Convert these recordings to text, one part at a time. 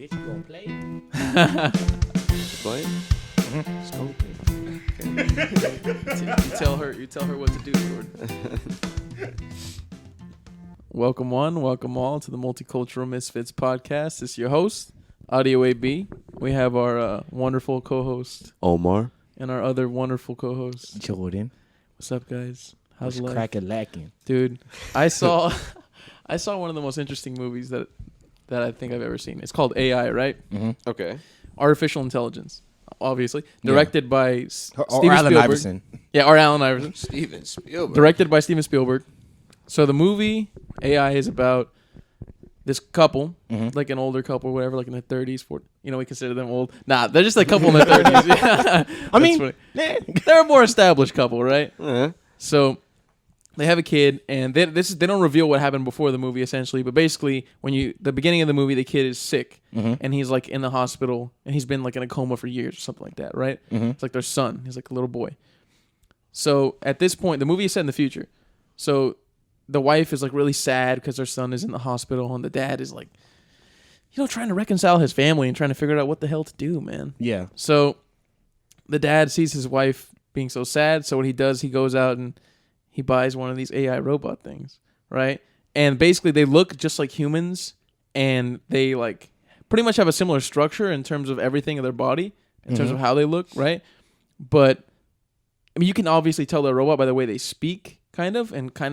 bitch, you gonna play? Play? You tell her what to do, Jordan. Welcome welcome all to the Multicultural Misfits podcast. This is your host, Audio AB. We have our wonderful co-host, Omar. and our other wonderful co-host, Jordan. What's up, guys? How's life? Crack-a-lacking. Dude, I saw one of the most interesting movies that I think I've ever seen. It's called AI, right? Mm-hmm. Okay. Artificial Intelligence, obviously. Directed by Steven Alan Spielberg. Iverson. Yeah, or Alan Iverson. Steven Spielberg. Directed by Steven Spielberg. So the movie AI is about this couple, like an older couple or whatever, like in their 30s, 40s. You know, we consider them old. Nah, they're just a couple in their 30s. Yeah. I mean, they're a more established couple, right? Uh-huh. So they have a kid, and they don't reveal what happened before the movie, essentially. But basically, the beginning of the movie, the kid is sick, and he's like in the hospital, and he's been like in a coma for years or something like that, right? It's like their son. He's like a little boy. So at this point, the movie is set in the future. So the wife is like really sad because her son is in the hospital, and the dad is like, trying to reconcile his family and trying to figure out what the hell to do, man. Yeah. So the dad sees his wife being so sad, so what he does, he goes out and he buys one of these AI robot things, right? And basically they look just like humans, and they like pretty much have a similar structure in terms of everything of their body, in terms of how they look, right? But I mean, you can obviously tell they're a robot by the way they speak, kind of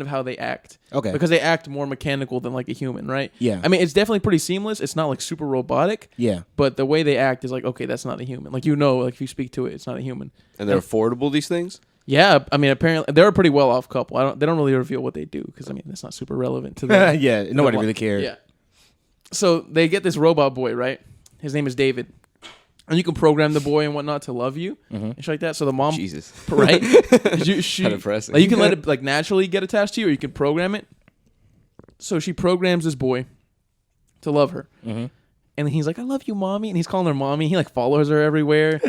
how they act. Okay. Because they act more mechanical than like a human, right? Yeah. I mean, it's definitely pretty seamless. It's not like super robotic. Yeah. But the way they act is like, okay, that's not a human. Like, like if you speak to it, it's not a human. And they're affordable, these things? Yeah, I mean, apparently they're a pretty well-off couple. They don't really reveal what they do because I mean, that's not super relevant to them. Yeah, nobody really cared. Yeah. So they get this robot boy, right? His name is David, and you can program the boy and whatnot to love you and shit like that. So the mom, Jesus, right? Kind of depressing. Like you can let it like naturally get attached to you, or you can program it. So she programs this boy to love her. And he's like, I love you, mommy. And he's calling her mommy. He like follows her everywhere.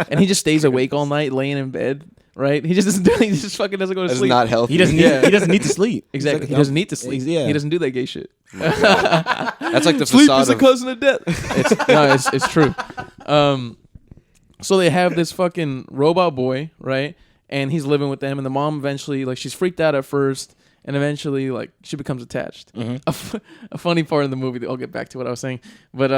And he just stays awake all night laying in bed. Right? He just doesn't do he just fucking doesn't go to That's sleep. not healthy. He doesn't need to sleep. Exactly. He doesn't need to sleep. Yeah. He doesn't do that gay shit. That's like the Sleep facade is a of... cousin of death. It's true. So they have this fucking robot boy, right? And he's living with them, and the mom eventually, like, she's freaked out at first, and eventually, like, she becomes attached. A funny part in the movie, I'll get back to what I was saying, but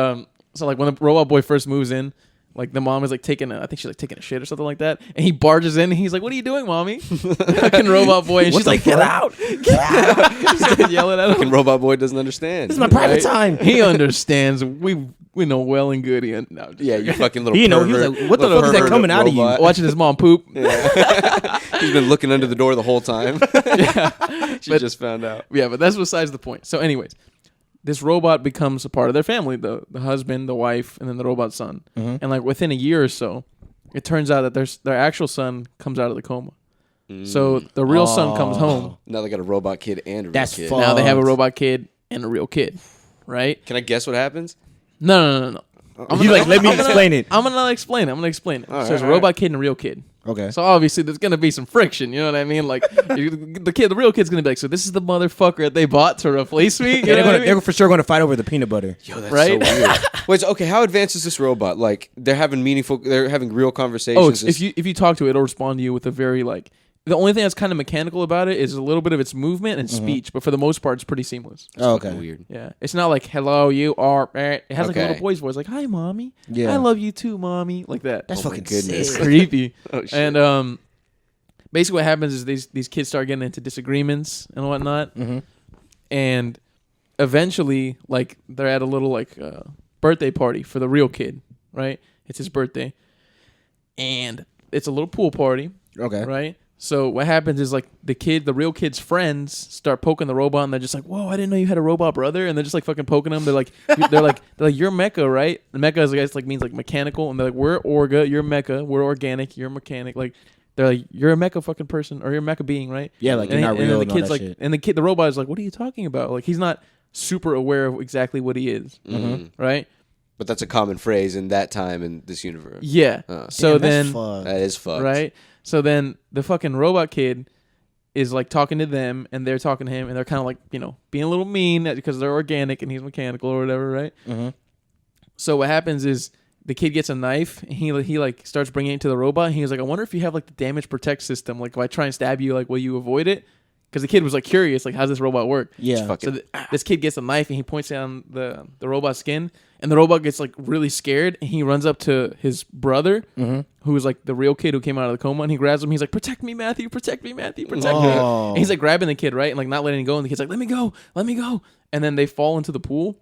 so like when the robot boy first moves in, like the mom is like I think she's like taking a shit or something like that, and he barges in, and he's like, "What are you doing, mommy?" Fucking robot boy, and she's like, "Get out, get out!" She's yelling at him. Fucking robot boy doesn't understand. This is my private time. He understands. We know well and good. No, Yeah, you fucking little He pervert. he was like, what the fuck is that pervert coming out of you? robot. watching his mom poop. Yeah. He's been looking under the door the whole time. She But- just found out. Yeah, but that's besides the point. So, anyways, this robot becomes a part of their family, the husband, the wife, and then the robot son. And like within a year or so, it turns out that their actual son comes out of the coma. So the real son comes home. Now they got a robot kid and a real That's kid. fun. Now they have a robot kid and a real kid, right? Can I guess what happens? No. You like, let me explain it. I'm gonna explain it. All So there's a right. robot kid and a real kid. Okay. So obviously there's gonna be some friction. You know what I mean? Like the real kid's gonna be like, so this is the motherfucker that they bought to replace me. You know what I mean? They're for sure going to fight over the peanut butter. Yo, that's Right? so weird. Wait, so, okay, how advanced is this robot? Like, they're having real conversations. Oh, if you talk to it, it'll respond to you with a very like. The only thing that's kind of mechanical about it is a little bit of its movement and speech, but for the most part, it's pretty seamless. Oh, okay. Weird. Yeah, it's not like hello, you are. It has like a Okay. little boy's voice, like hi, mommy. Yeah. I love you too, mommy. Like that. That's Oh my fucking goodness. It's sick. creepy. Oh, shit. And basically what happens is these kids start getting into disagreements and whatnot, and eventually like they're at a little like birthday party for the real kid, right? It's his birthday, and it's a little pool party, Okay. right? So what happens is like the real kid's friends start poking the robot, and they're just like, "Whoa, I didn't know you had a robot brother," and they're just like fucking poking him. They're like, "You're mecha, right?" And mecha is like means like mechanical, and they're like, "We're orga, you're mecha, we're organic, you're mechanic." Like they're like, "You're a mecha fucking person, or you're a mecha being, right?" Yeah, like you're not then real the and all kid's that like, shit. and the robot is like, "What are you talking about?" Like he's not super aware of exactly what he is, right? But that's a common phrase in that time in this universe. Yeah. So Damn, that's then, fucked. That is fucked. right? So then the fucking robot kid is like talking to them, and they're talking to him, and they're kind of like, being a little mean because they're organic and he's mechanical or whatever, right? So what happens is the kid gets a knife and he like starts bringing it to the robot. And he's like, I wonder if you have like the damage protect system. Like if I try and stab you, like will you avoid it? Because the kid was like curious, like, how does this robot work? Yeah. So this kid gets a knife and he points it on the robot's skin, and the robot gets like really scared, and he runs up to his brother, who is like the real kid who came out of the coma, and he grabs him. He's like, "Protect me, Matthew! Protect me, Matthew! Protect me!" And he's like grabbing the kid, right, and like not letting him go. And the kid's like, "Let me go! Let me go!" And then they fall into the pool,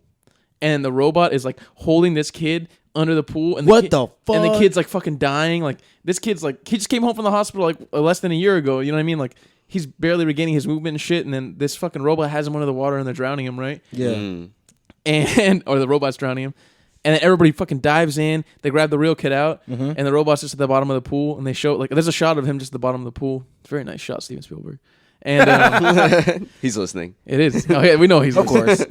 and the robot is like holding this kid under the pool. And What the fuck? And the kid's like fucking dying. Like this kid's like, he just came home from the hospital like less than a year ago. You know what I mean? Like. He's barely regaining his movement and shit, and then this fucking robot has him under the water, and they're drowning him, right? Yeah. And or the robot's drowning him, and then everybody fucking dives in. They grab the real kid out, and the robot's just at the bottom of the pool, and they show like there's a shot of him just at the bottom of the pool. It's a very nice shot, Steven Spielberg. And He's listening. it is. Oh yeah, we know he's Of course.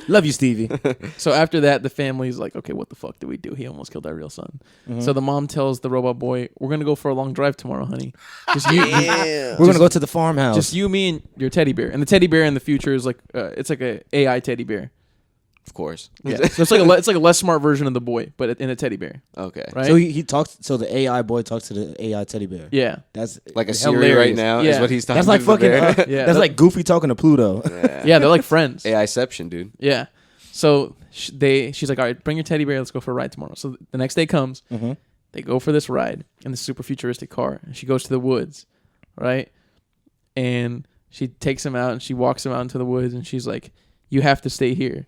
Love you, Stevie. So after that, the family's like, okay, what the fuck did we do? He almost killed our real son. So the mom tells the robot boy, we're going to go for a long drive tomorrow, honey. Just you, We're going to go to the farmhouse. just you, me, and your teddy bear. And the teddy bear in the future is like, it's like a AI teddy bear. Of course. Yeah. So it's like a less smart version of the boy, but in a teddy bear. Okay. Right? So he talks. So the AI boy talks to the AI teddy bear. Yeah. That's Like a Siri Hilarious. right now is Yeah. what he's talking That's like to the fucking. bear. Yeah, That's that- like Goofy talking to Pluto. Yeah, they're like friends. AIception, dude. Yeah. So she's like, all right, bring your teddy bear. Let's go for a ride tomorrow. So the next day comes. They go for this ride in this super futuristic car. And she goes to the woods, right? And she takes him out and she walks him out into the woods. And she's like, you have to stay here.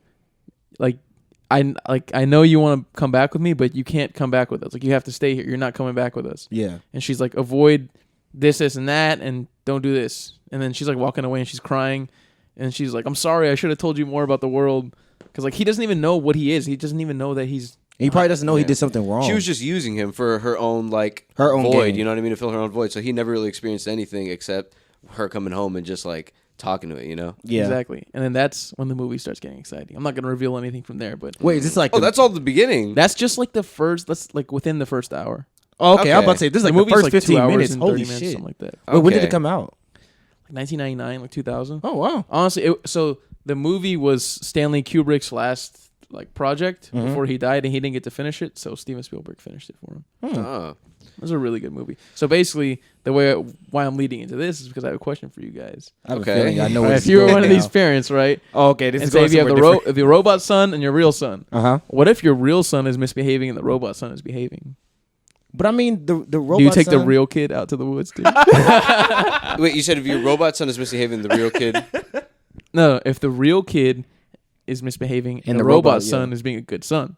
I know you want to come back with me, but you can't come back with us. Like, you have to stay here. You're not coming back with us. Yeah. And she's like, avoid this, and that, and don't do this. And then she's like walking away and she's crying. And she's like, I'm sorry. I should have told you more about the world. Because like he doesn't even know what he is. He doesn't even know that he's. He probably doesn't know he did something wrong. She was just using him for her own game. void, you know what I mean, to fill her own void. So he never really experienced anything except her coming home and just like talking to it, you know? Yeah. Exactly. And then that's when the movie starts getting exciting. I'm not going to reveal anything from there, but Wait, is this like? Oh, that's all the beginning. that's just like that's like within the first hour. Oh, okay. I'm Okay. about to say this is like the movie's first like 15 2 hours minutes. and Holy 30 minutes, shit! something like that. Wait, when did Okay. it come out? Like 1999, like 2000. Oh wow. Honestly, so the movie was Stanley Kubrick's last like project before he died, and he didn't get to finish it, so Steven Spielberg finished it for him. Oh. It was a really good movie. So basically, why I'm leading into this is because I have a question for you guys. I have Okay. a feeling I know. All where right, this if you were is one of going these parents, right? now. Oh, okay. This And is say going if you have somewhere the robot son and your real son. Uh-huh. What if your real son is misbehaving and the robot son is behaving? But I mean, the robot. Do you take the son- real kid out to the woods, dude? Wait, you said if your robot son is misbehaving, the real kid. No, if the real kid is misbehaving and the the robot, robot son is being a good son.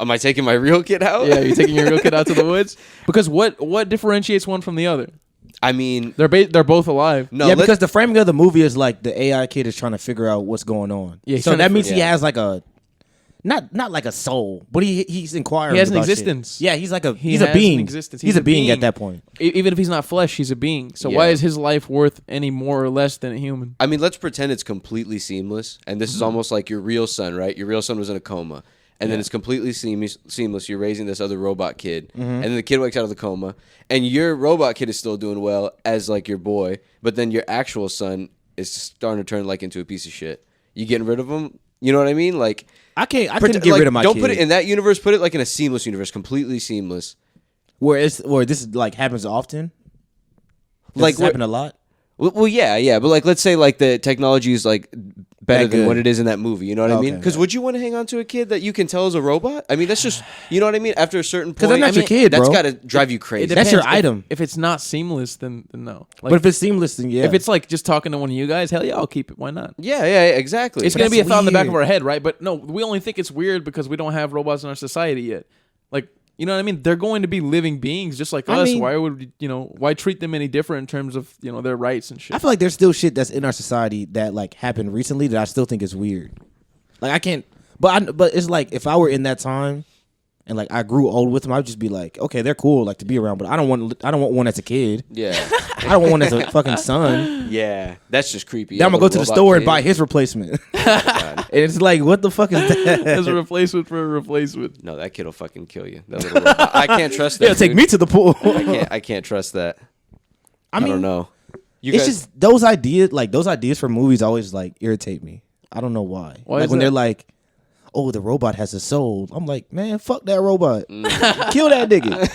Am I taking my real kid out? Yeah, you're taking your real kid out to the woods? Because what differentiates one from the other? I mean, They're both alive. no. Yeah, let- because the framing of the movie is like the AI kid is trying to figure out what's going on. Yeah, he's so trying to that means he yeah. has like a, not like a soul, but he's inquiring. He has an about shit. existence. Yeah, he's like a He he's a has an being. existence. He's a being at that point. Even if he's not flesh, he's a being. So Yeah. why is his life worth any more or less than a human? I mean, let's pretend it's completely seamless, and this is almost like your real son, right? Your real son was in a coma, and then it's completely seamless. You're raising this other robot kid, and then the kid wakes out of the coma, and your robot kid is still doing well as like your boy, but then your actual son is starting to turn like into a piece of shit. You getting rid of him? You know what I mean? Like I couldn't get like, rid of my Don't kid. put it in that universe. Put it like in a seamless universe, completely seamless. where this like happens often. Does Like this happen a lot. Well, yeah, but like, let's say like the technology is like better That than good. what it is in that movie. You know what I mean? Okay. Because would you want to hang on to a kid that you can tell is a robot? I mean, that's just, you know what I mean? After a certain point, they're not your kid, that's bro. got to drive you crazy. That's your Depends. item. If it's not seamless, then no. Like, But if it's seamless, then yeah. if it's like just talking to one of you guys, hell yeah, I'll keep it. Why not? yeah, exactly. It's But gonna be a that's thought in the back of weird. our head, right? But no, we only think it's weird because we don't have robots in our society yet. Like, you know what I mean? They're going to be living beings just like I us. mean- Why would why treat them any different in terms of their rights and shit? I feel like there's still shit that's in our society that like happened recently that I still think is weird. Like I can't, but it's like if I were in that time and like I grew old with them, I'd just be like, okay, they're cool, like to be around, but I don't want one as a kid. yeah, I don't want one as a fucking son. yeah, that's just creepy. Then I'm gonna go to the Robot store and kid. buy his replacement. God. And it's like, what the fuck is that? As a replacement for a replacement. No, that kid will fucking kill you. That little robot. I can't trust that. Yeah, take dude. me to the pool. I can't trust that. I mean, don't know. You it's guys, just those ideas for movies always like irritate me. I don't know why. Why like is when that? they're like, oh, the robot has a soul. I'm like, man, fuck that robot. Kill that nigga.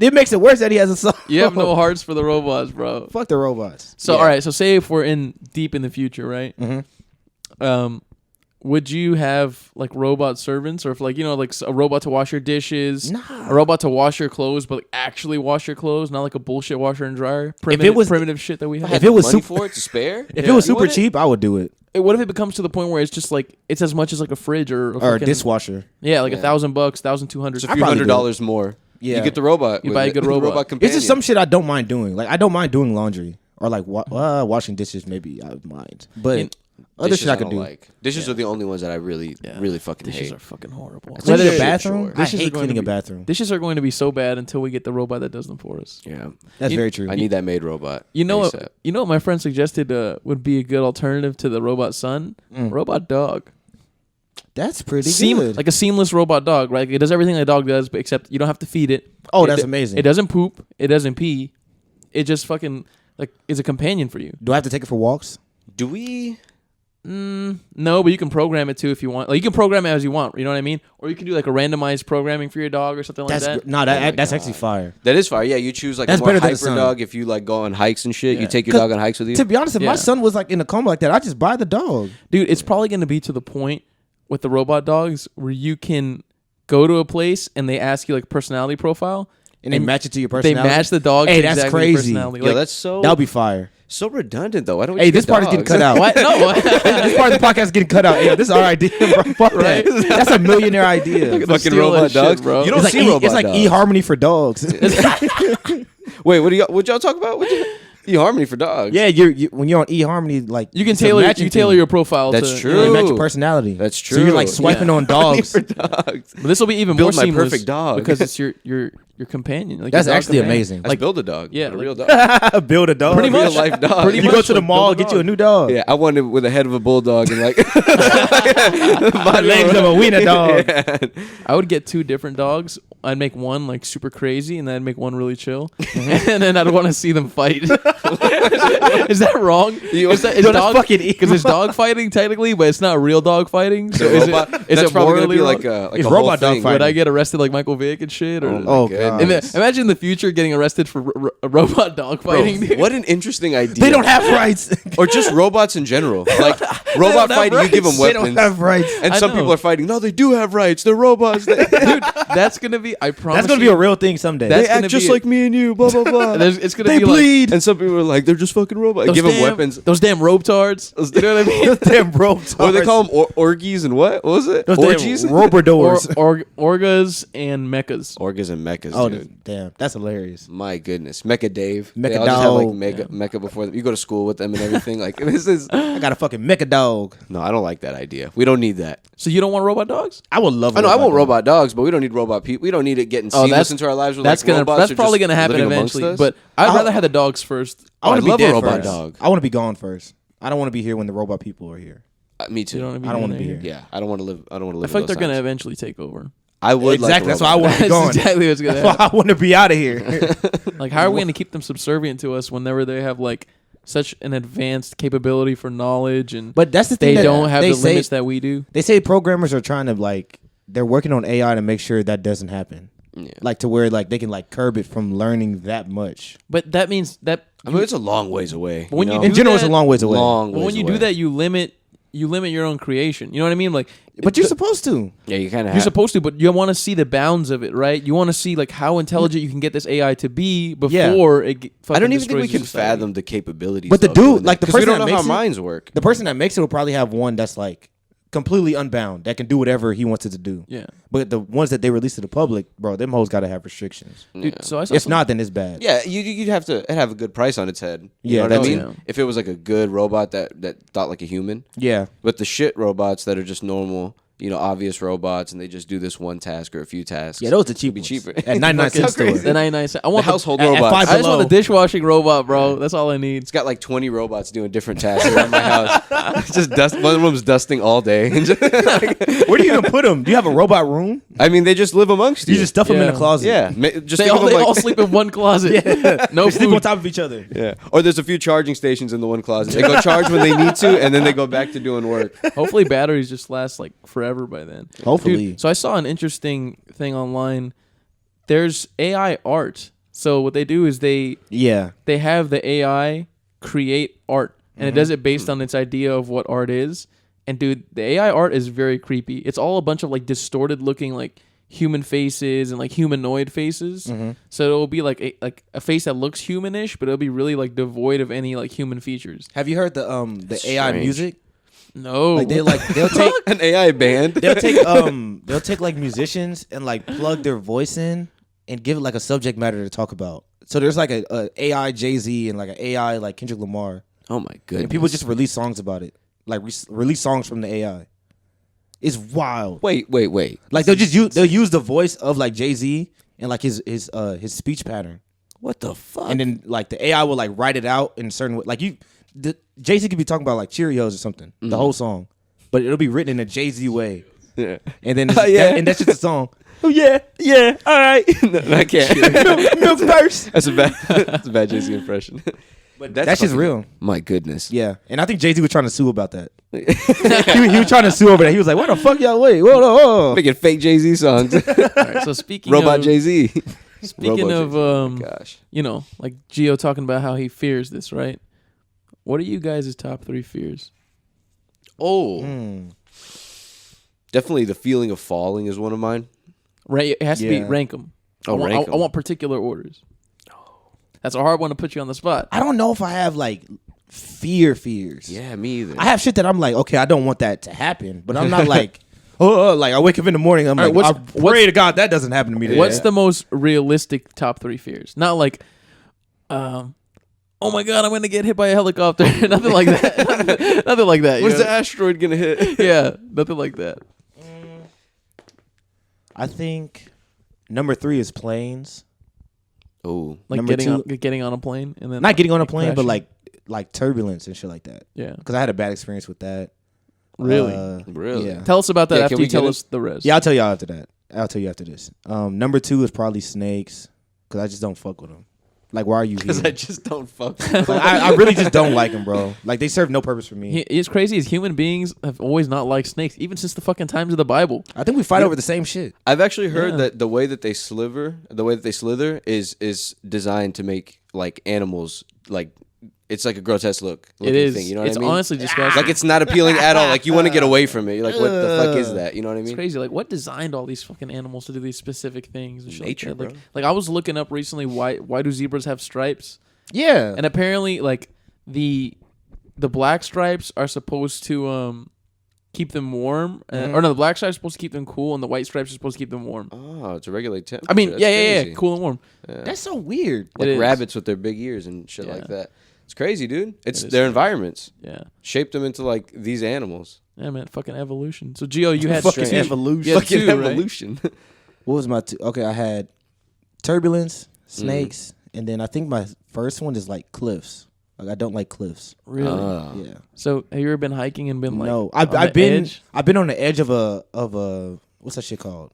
It makes it worse that he has a soul. You have no hearts for the robots, bro. Fuck the robots. So all right, so say if we're deep in the future, right? Mm-hmm. Would you have like robot servants, or if like like a robot to wash your dishes, Nah. a robot to wash your clothes, but like actually wash your clothes, not like a bullshit washer and dryer. Primitive shit that we have. If it was money super, for it to spare, if it was super cheap, I would do it. What if it becomes to the point where it's just like it's as much as like a fridge or a dishwasher? Yeah, like $1,000, $1,200. It's a few $100 more. Yeah, you get the robot. You buy a good robot. Companion. It's just some shit I don't mind doing. Like I don't mind doing laundry or like washing dishes. Maybe I would mind, but other shit I could do. Like. Dishes are the only ones that I really fucking hate. Dishes are fucking horrible. Cleaning a bathroom? Sure. I hate cleaning a bathroom. Dishes are going to be so bad until we get the robot that does them for us. Yeah, that's very true. I need that maid robot. You know what my friend suggested would be a good alternative to the robot son? Robot dog. That's pretty good. Like a seamless robot dog, right? It does everything a dog does, but except you don't have to feed it. Oh, that's amazing. It doesn't poop. It doesn't pee. It just fucking like is a companion for you. Do I have to take it for walks? Do we? No, but you can program it too if you want. Like you can program it as you want. You know what I mean? Or you can do like a randomized programming for your dog or something like that. That's actually fire. That is fire. Yeah, you choose like That's a more better than hyper dog if you like go on hikes and shit. Yeah. You take your dog on hikes with you. To be honest, if my son was like in a coma like that, I'd just buy the dog. Dude, it's probably going to be to the point with the robot dogs where you can go to a place and they ask you like personality profile. And they match it to your personality. They match the dog. Hey, to that's exactly crazy. Personality. Yo, like, that's so. That would be fire. So redundant though. Why don't we? Hey, just this get part is getting dogs? cut out. What? No. This part of the podcast is getting cut out. Hey, this is our idea, bro. Fuck Right. that. That's a millionaire idea. Fucking Fucking robot shit, dogs, bro. You don't It's see like robot it's like dogs. eHarmony for dogs. Wait, what y'all talk about? eHarmony for dogs. Yeah, you when you're on eHarmony, like You can it's a tailor matching tailor thing. your profile. That's to, true. You know They what I mean? match your personality. That's So you're like true. swiping on dogs. for dogs. But this will be even Build more my seamless perfect dog. because it's your companion. Like That's your dog actually companion. amazing. Like build a dog. Yeah, a like- real dog. Build a dog. Pretty Real much. life dog. Pretty You much go to the like mall, build a get you a dog. new dog. Yeah, I wanted with the head of a bulldog and like My legs of a wiener dog. Yeah. I would get 2 different dogs. I'd make one like super crazy, and then I'd make one really chill, and then I'd want to see them fight. Is that wrong? Is dog fucking because it's dog fighting technically, but it's not real dog fighting. So is robot, it that's probably gonna morally be wrong? like a It's whole robot dog thing. fighting. Would I get arrested like Michael Vick and shit? Or, Oh, God. God. and then, imagine the future getting arrested for a robot dog fighting. dude. What an interesting idea. They don't have rights. or just robots in general. Like robot have fighting, you give them rights. They don't weapons. have rights. And I some know. people are fighting. No, they do have rights. They're robots. They Dude, that's gonna be. I promise. That's gonna be a real thing someday. That's act gonna just be like me and you. Blah blah blah. It's gonna They be bleed. And some people are like, they're just fucking robots. like Give them damn- weapons. Those damn rope tards. You know what I mean? Damn ropes. What do they call them? Orgies and what? What was it? Those Orgies? damn robadors. Orgas and mechas. Orgas and mechas, Oh, dude. damn. That's hilarious. My goodness. Mecha Dave. Mecha They all just have like dog. Mecha before them. You go to school with them and everything. Like, this is. I got a fucking mecha dog. No, I don't like that idea. We don't need that. So you don't want robot dogs? I would love. I know I want dog. robot dogs, but we don't need robot people. We don't need it getting Oh, seamless that's- into our lives. Where, That's like, gonna. robots That's are probably just gonna happen living amongst eventually. us. But I'd I'll- rather have the dogs first. I want I to be love a dead robot first. dog. I want to be gone first. I don't want to be here when the robot people are here. Me too. You don't I don't want to be here. Yeah, I don't want to live. I don't want to I live. feel like in they're those gonna times. eventually take over. I would Exactly. Like That's why I want to be That's gone. exactly what's gonna That's why happen. I want to be out of here. Like, how are we gonna keep them subservient to us whenever they have like such an advanced capability for knowledge and But that's the they thing. that don't have they the say, limits that we do? They say programmers are trying to like they're working on AI to make sure that doesn't happen. Yeah. Like to where like they can like curb it from learning that much. But that means that I mean, it's a long ways away. But when you know? do In general, it's a that- long ways away. long. when ways you away. do that, you limit your own creation. You know what I mean? Like, But you're supposed to. yeah, you kind of. you're supposed to, but you want to see the bounds of it, right? You want to see like how intelligent you can get this AI to be before it. I don't even think we can can fathom the capabilities. But the of doing dude, like, that, the 'cause we person don't that know how makes it- minds work. The person that makes it will probably have one that's like completely unbound that can do whatever he wants it to do. Yeah, But the ones that they release to the public, bro, them hoes gotta have restrictions. dude. So I saw If some- not, then it's bad. Yeah, you'd have to it'd have a good price on its head. You Yeah, know what I that's mean? it. If it was like a good robot that thought like a human. Yeah. But the shit robots that are just normal, obvious robots, and they just do this one task or a few tasks. Yeah, those are cheap. Be ones. cheaper. At 99 cent store. The 99 cent. I want The household at robots. Five I just want Below. a dishwashing robot, bro. That's all I need. It's got like 20 robots doing different tasks around my house. It's just dust. One of them's dusting all day. Where do you even put them? Do you have a robot room? I mean, they just live amongst you. You just stuff them in the Yeah. closet. yeah. Just They think of all, them they like, all sleep in one closet. No They sleep on food. top of each other. yeah. Or there's a few charging stations in the one closet. They go charge when they need to, and then they go back to doing work. Hopefully batteries just last like forever by then. Hopefully. Dude, so I saw an interesting thing online. There's AI art. So what they do is they have the AI create art, and it does it based on its idea of what art is. And dude, the AI art is very creepy. It's all a bunch of like distorted looking like human faces and like humanoid faces. So it'll be like a face that looks humanish, but it'll be really like devoid of any like human features. Have you heard the AI strange. music? No. Like they'll take An AI band. they'll take like musicians and like plug their voice in and give it like a subject matter to talk about. So there's like a AI Jay-Z and like an AI like Kendrick Lamar, Oh my goodness. and people just release songs about it, like release songs from the AI. It's wild. Wait. Like they'll use the voice of like Jay-Z and like his speech pattern, What the fuck? and then like the AI will like write it out in a certain way. Like Jay-Z could be talking about like Cheerios or something, the whole song, but it'll be written in a Jay-Z way. yeah. And then Yeah. and that's just a song. Oh yeah, all right. No, I can't. Milk first. That's a bad Jay-Z impression. But that's just fucking- real. My goodness. Yeah, and I think Jay-Z was trying to sue about that. he was trying to sue over that. He was like, "What the fuck, y'all? Wait, whoa. Making fake Jay-Z songs. All right, so speaking Robot of Jay-Z. speaking Robo of Jay-Z. Gosh. like Gio talking about how he fears this, right? What are you guys' top 3 fears? Oh. Hmm. Definitely the feeling of falling is one of mine. Right, it has to be Yeah. rank them. Oh, rank 'em. I want particular orders. That's a hard one to put you on the spot. I don't know if I have like fears. Yeah, me either. I have shit that I'm like, okay, I don't want that to happen, but I'm not like, like I wake up in the morning, I'm All like, right, I pray to God that doesn't happen to me today. What's the most realistic top 3 fears? Not like, oh my God, I'm gonna get hit by a helicopter. Nothing like that. Nothing like that. you When's know? the asteroid gonna hit? Yeah, nothing like that. I think number 3 is planes. Oh. Like Number getting on a plane and then Not getting on a plane, but crashing. like turbulence and shit like that. Yeah. Because I had a bad experience with that. Really? Really? Yeah. Tell us about that Yeah, after can we you tell get us the rest. Yeah, I'll tell y'all after that. I'll tell you after this. Number 2 is probably snakes, because I just don't fuck with them. Like, why are you here? Because I just don't fuck with Like, I really just don't like them, bro. Like, they serve no purpose for me. It's crazy as human beings have always not liked snakes, even since the fucking times of the Bible. I think we fight over the same shit. I've actually heard Yeah. that the way that they slither is designed to make like animals like it's like a grotesque looking It is. thing. You know It's what I mean? honestly disgusting. Like it's not appealing at all. Like you want to get away from it. You're like, what the fuck is that? You know what I It's mean? crazy. Like, what designed all these fucking animals to do these specific things? And shit Nature, like that? bro. Like I was looking up recently why do zebras have stripes? Yeah. And apparently, like the black stripes are supposed to keep them warm, or no, the black stripes are supposed to keep them cool, and the white stripes are supposed to keep them warm. Oh, to regulate temperature. I mean, That's yeah, crazy. cool and warm. That's so weird. Like It is. rabbits with their big ears and shit Yeah. like that. It's crazy, dude. It's It is their crazy. environments Yeah, shaped them into like these animals. yeah, man, fucking evolution. So, Gio, you had Fucking two- evolution. you had Fucking two, right? evolution. What was my okay? I had turbulence, snakes, and then I think my first one is like cliffs. Like I don't like cliffs. Really? Yeah. So, have you ever been hiking and been like, No, on the I've been edge? on the edge of a what's that shit called?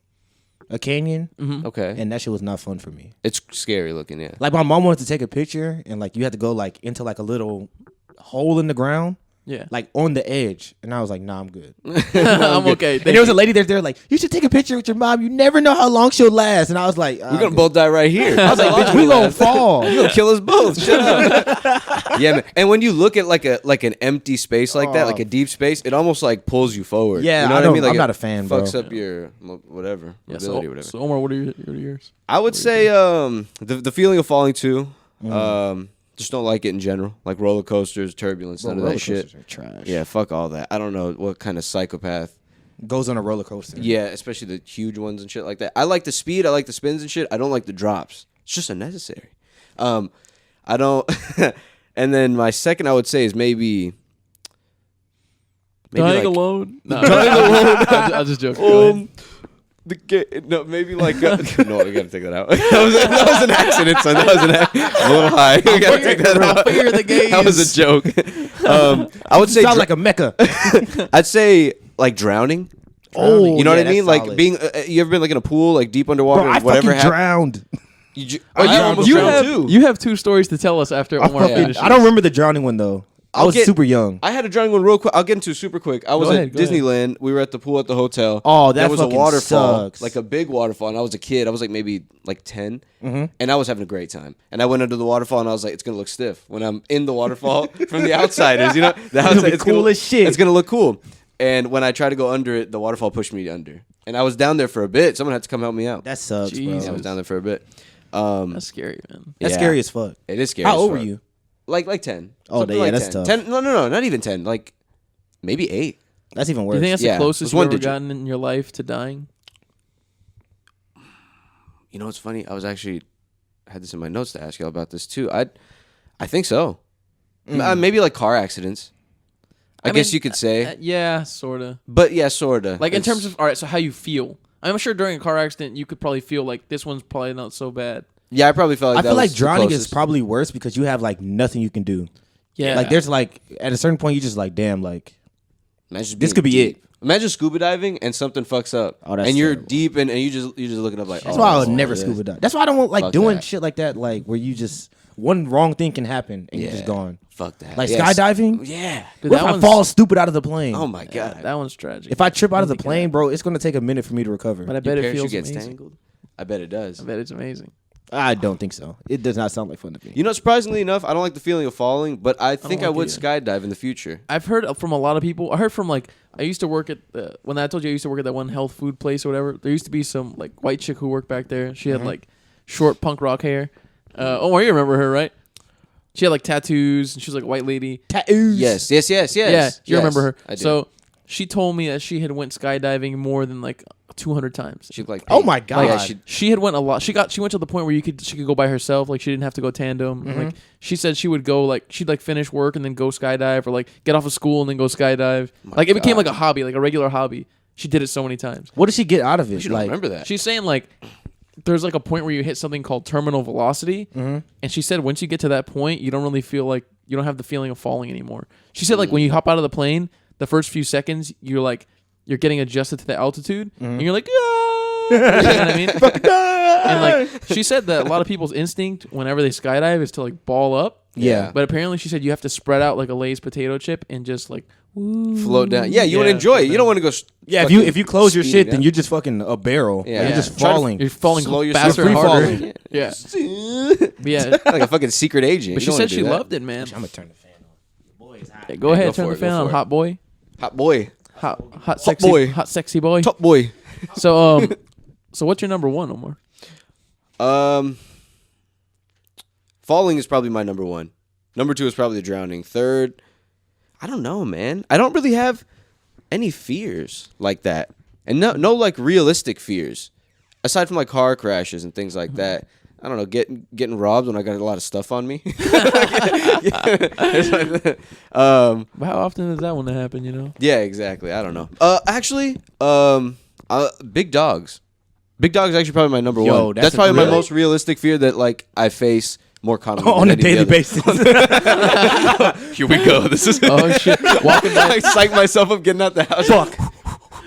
A canyon, Okay. and that shit was not fun for me. It's scary looking, yeah. Like my mom wanted to take a picture, and like you had to go like into like a little hole in the ground, Yeah, like on the edge, and I was like, nah, I'm good. I'm okay. And there was a lady there like, you should take a picture with your mom. You never know how long she'll last. And I was like, We're gonna both die right here. I was like, bitch, we gonna fall. You're gonna kill us both. Shut up. Yeah, man. And when you look at like an empty space like that, like a deep space, it almost like pulls you forward. Yeah, you know I what I don't- mean? Like I'm it not a fan, bro. Fucks up your whatever Yeah, ability or whatever. So, Omar, what are yours? I would say the feeling of falling too. Just don't like it in general. Like roller coasters, turbulence, none of that shit. Are trash. Yeah, fuck all that. I don't know what kind of psychopath. Goes on a roller coaster. Yeah, especially the huge ones and shit like that. I like the speed. I like the spins and shit. I don't like the drops. It's just unnecessary. I don't. And then my second, I would say, is maybe Dying alone? No, I was just joking. No, maybe like no, we gotta take that out. that was an accident, son. That was a little high. We gotta take that out. That was a joke. I would say sound like a mecca. I'd say like drowning. Oh, you know what I mean? Like solid. being. You ever been like in a pool, like deep underwater? Bro, I whatever fucking drowned. You almost drowned too. You have 2 stories to tell us after Omar finishes. I don't remember the drowning one though. I was super young. I had a drowning one real quick. I'll get into it super quick. I was at Disneyland. We were at the pool at the hotel. Oh, that there was a fucking waterfall, sucks. like a big waterfall, and I was a kid. I was like maybe like 10, and I was having a great time. And I went under the waterfall, and I was like, it's gonna look stiff when I'm in the waterfall from the outsiders. You know, the outside, it's cool gonna, as shit. It's gonna look cool. And when I tried to go under it, the waterfall pushed me under, and I was down there for a bit. Someone had to come help me out. That sucks, bro. Yeah, I was down there for a bit. That's scary, man. That's scary as fuck. It is scary. How as old were fuck. you? Like 10. Oh, Something yeah, like that's 10. tough. 10. No, not even 10. Like maybe 8. That's even Do worse. you think that's Yeah, the closest it's you've one ever digit. gotten in your life to dying? You know what's funny? I was actually had this in my notes to ask y'all about this too. I think so. Maybe like car accidents. I guess mean, you could say. Yeah, sorta. But yeah, sorta. Like in terms of, all right, so how you feel. I'm sure during a car accident you could probably feel like this one's probably not so bad. Yeah, I probably felt like I that feel like was the drowning is closest. probably worse because you have like nothing you can do. Yeah. Like there's like at a certain point you just like damn like Imagine this being could be deep. it. Imagine scuba diving and something fucks up. Oh, that's and you're terrible. deep and you just looking up like. That's why I would never yeah. scuba dive. That's why I don't want like Fuck doing that. shit like that like where you just one wrong thing can happen and you're just gone. Fuck that. Like Yes. skydiving. Yeah. Dude, What if that I one's- fall stupid out of the plane? Oh my god. That one's tragic. If I trip out of the plane, bro, it's gonna take a minute for me to recover. But I Your bet it parachute feels gets amazing. tangled. I bet it does. I bet it's amazing. I don't think so. It does not sound like fun to me. You know, surprisingly enough, I don't like the feeling of falling, but I think I like would it skydive in the future. I've heard from a lot of people. I heard from like I used to work at when I told you I used to work at that one health food place or whatever. There used to be some like white chick who worked back there. She had like short punk rock hair. Oh, you remember her, right? She had like tattoos and she was like a white lady. Tattoos. Yes. Yeah, you remember her. I do. So she told me that she had went skydiving more than like 200 times. She looked like Oh my god. yeah, She had went a lot. She went to the point where she could go by herself. Like she didn't have to go tandem. Like she said she would go like she'd like finish work and then go skydive or like get off of school and then go skydive. Like it became like a hobby, like a regular hobby. She did it so many times. What did she get out of it? You don't Like, remember that. She's saying like there's like a point where you hit something called terminal velocity, and she said once you get to that point, you don't really feel like you don't have the feeling of falling anymore. She said like when you hop out of the plane, the first few seconds you're getting adjusted to the altitude, and you're like, ah! You know what I mean? And like she said that a lot of people's instinct whenever they skydive is to like ball up. Yeah. But apparently she said you have to spread out like a Lay's potato chip and just like float down. Yeah, you want to enjoy it. You don't want to go. yeah, if you close your shit, then you're just fucking a barrel. Yeah. You're just Try to- falling. You're falling Slow yourself faster and down. harder. Falling. Yeah. But yeah. like a fucking secret agent. But You she don't said wanna she do that. loved it, man. I'm gonna turn the fan on. Boy, it's hot. Yeah, go ahead, go turn for the it, fan go on, for it. hot boy. Hot boy, Hot sexy boy. hot sexy boy. top boy. So so what's your number one, Omar? Falling is probably my number one. Number 2 is probably drowning. Third, I don't know, man. I don't really have any fears like that, and no like realistic fears, aside from like car crashes and things like that. I don't know, getting robbed when I got a lot of stuff on me. But how often does that one happen, you know? Yeah, exactly. I don't know. Actually, big dogs. Big dogs actually probably my number Yo, one. that's That's probably my really? most realistic fear that like I face more commonly on than a any daily other. basis. Here we go. This is Oh shit. Walking back. I psych myself up getting out the house. Fuck.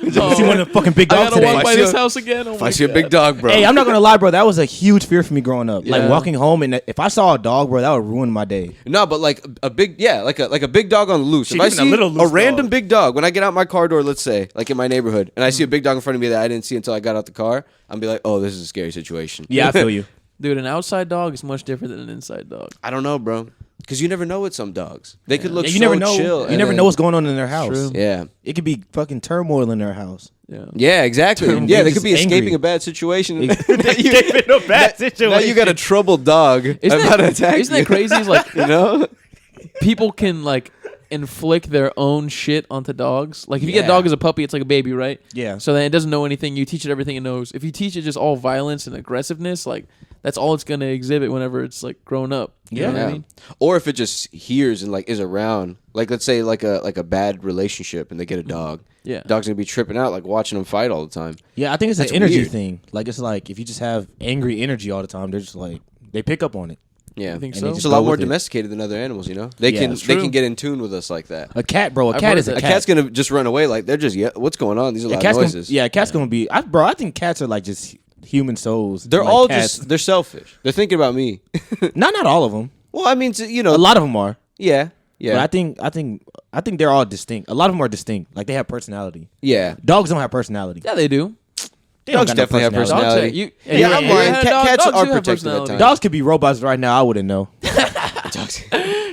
See one of the fucking big I dogs gotta today. walk by I see this a- house again. Oh If my I see a God. big dog, bro. Hey, I'm not gonna lie, bro. That was a huge fear for me growing up. Yeah. Like walking home, and if I saw a dog, bro, that would ruin my day. No, but like a big, like a big dog on the loose. Shit, If I even a see little loose random dog. big dog, when I get out my car door, let's say, like in my neighborhood, and I see a big dog in front of me that I didn't see until I got out the car, I'm be like, oh, this is a scary situation. Yeah, I feel you. Dude, an outside dog is much different than an inside dog. I don't know, bro, because you never know with some dogs. They could look Yeah, you so never know. chill. You and never then- know what's going on in their house. True. Yeah. It could be fucking turmoil in their house. Yeah. Yeah, exactly. They're Yeah, they could just be escaping angry. a bad situation. Escaping a bad Now you got a troubled dog about to attack Isn't you. that crazy? It's like You know? people can like inflict their own shit onto dogs. Like if you get a Yeah. dog as a puppy, it's like a baby, right? Yeah. So then it doesn't know anything. You teach it everything it knows. If you teach it just all violence and aggressiveness, like that's all it's gonna exhibit whenever it's like grown up. You know what I mean? Or if it just hears and like is around, like let's say like a bad relationship and they get a dog. Yeah. Dog's gonna be tripping out like watching them fight all the time. Yeah, I think it's That's an energy weird. thing. Like it's like if you just have angry energy all the time, they're just like they pick up on it. Yeah, I think And so. they It's just a lot go more with it. domesticated than other animals. You know, they Yeah, can that's they true. can get in tune with us like that. A cat, bro. A I've cat heard is a that. A cat. cat's gonna just run away like they're just what's going on? These are A loud cat's noises. Gonna, yeah, a cat's gonna be. I think cats are like just human souls. They're like all cats. just they're selfish. They're thinking about me. not all of them. Well, I mean, you know, A lot of them are. yeah, yeah, But I think they're all distinct. A lot of them are distinct. Like they have personality. yeah. Dogs don't have personality. Yeah, they do. They don't Dogs got no definitely have Dogs, personality. you, Yeah, I'm you lying. had a Cats dogs are do have protective at personality. times. Dogs could be robots right now. I wouldn't know.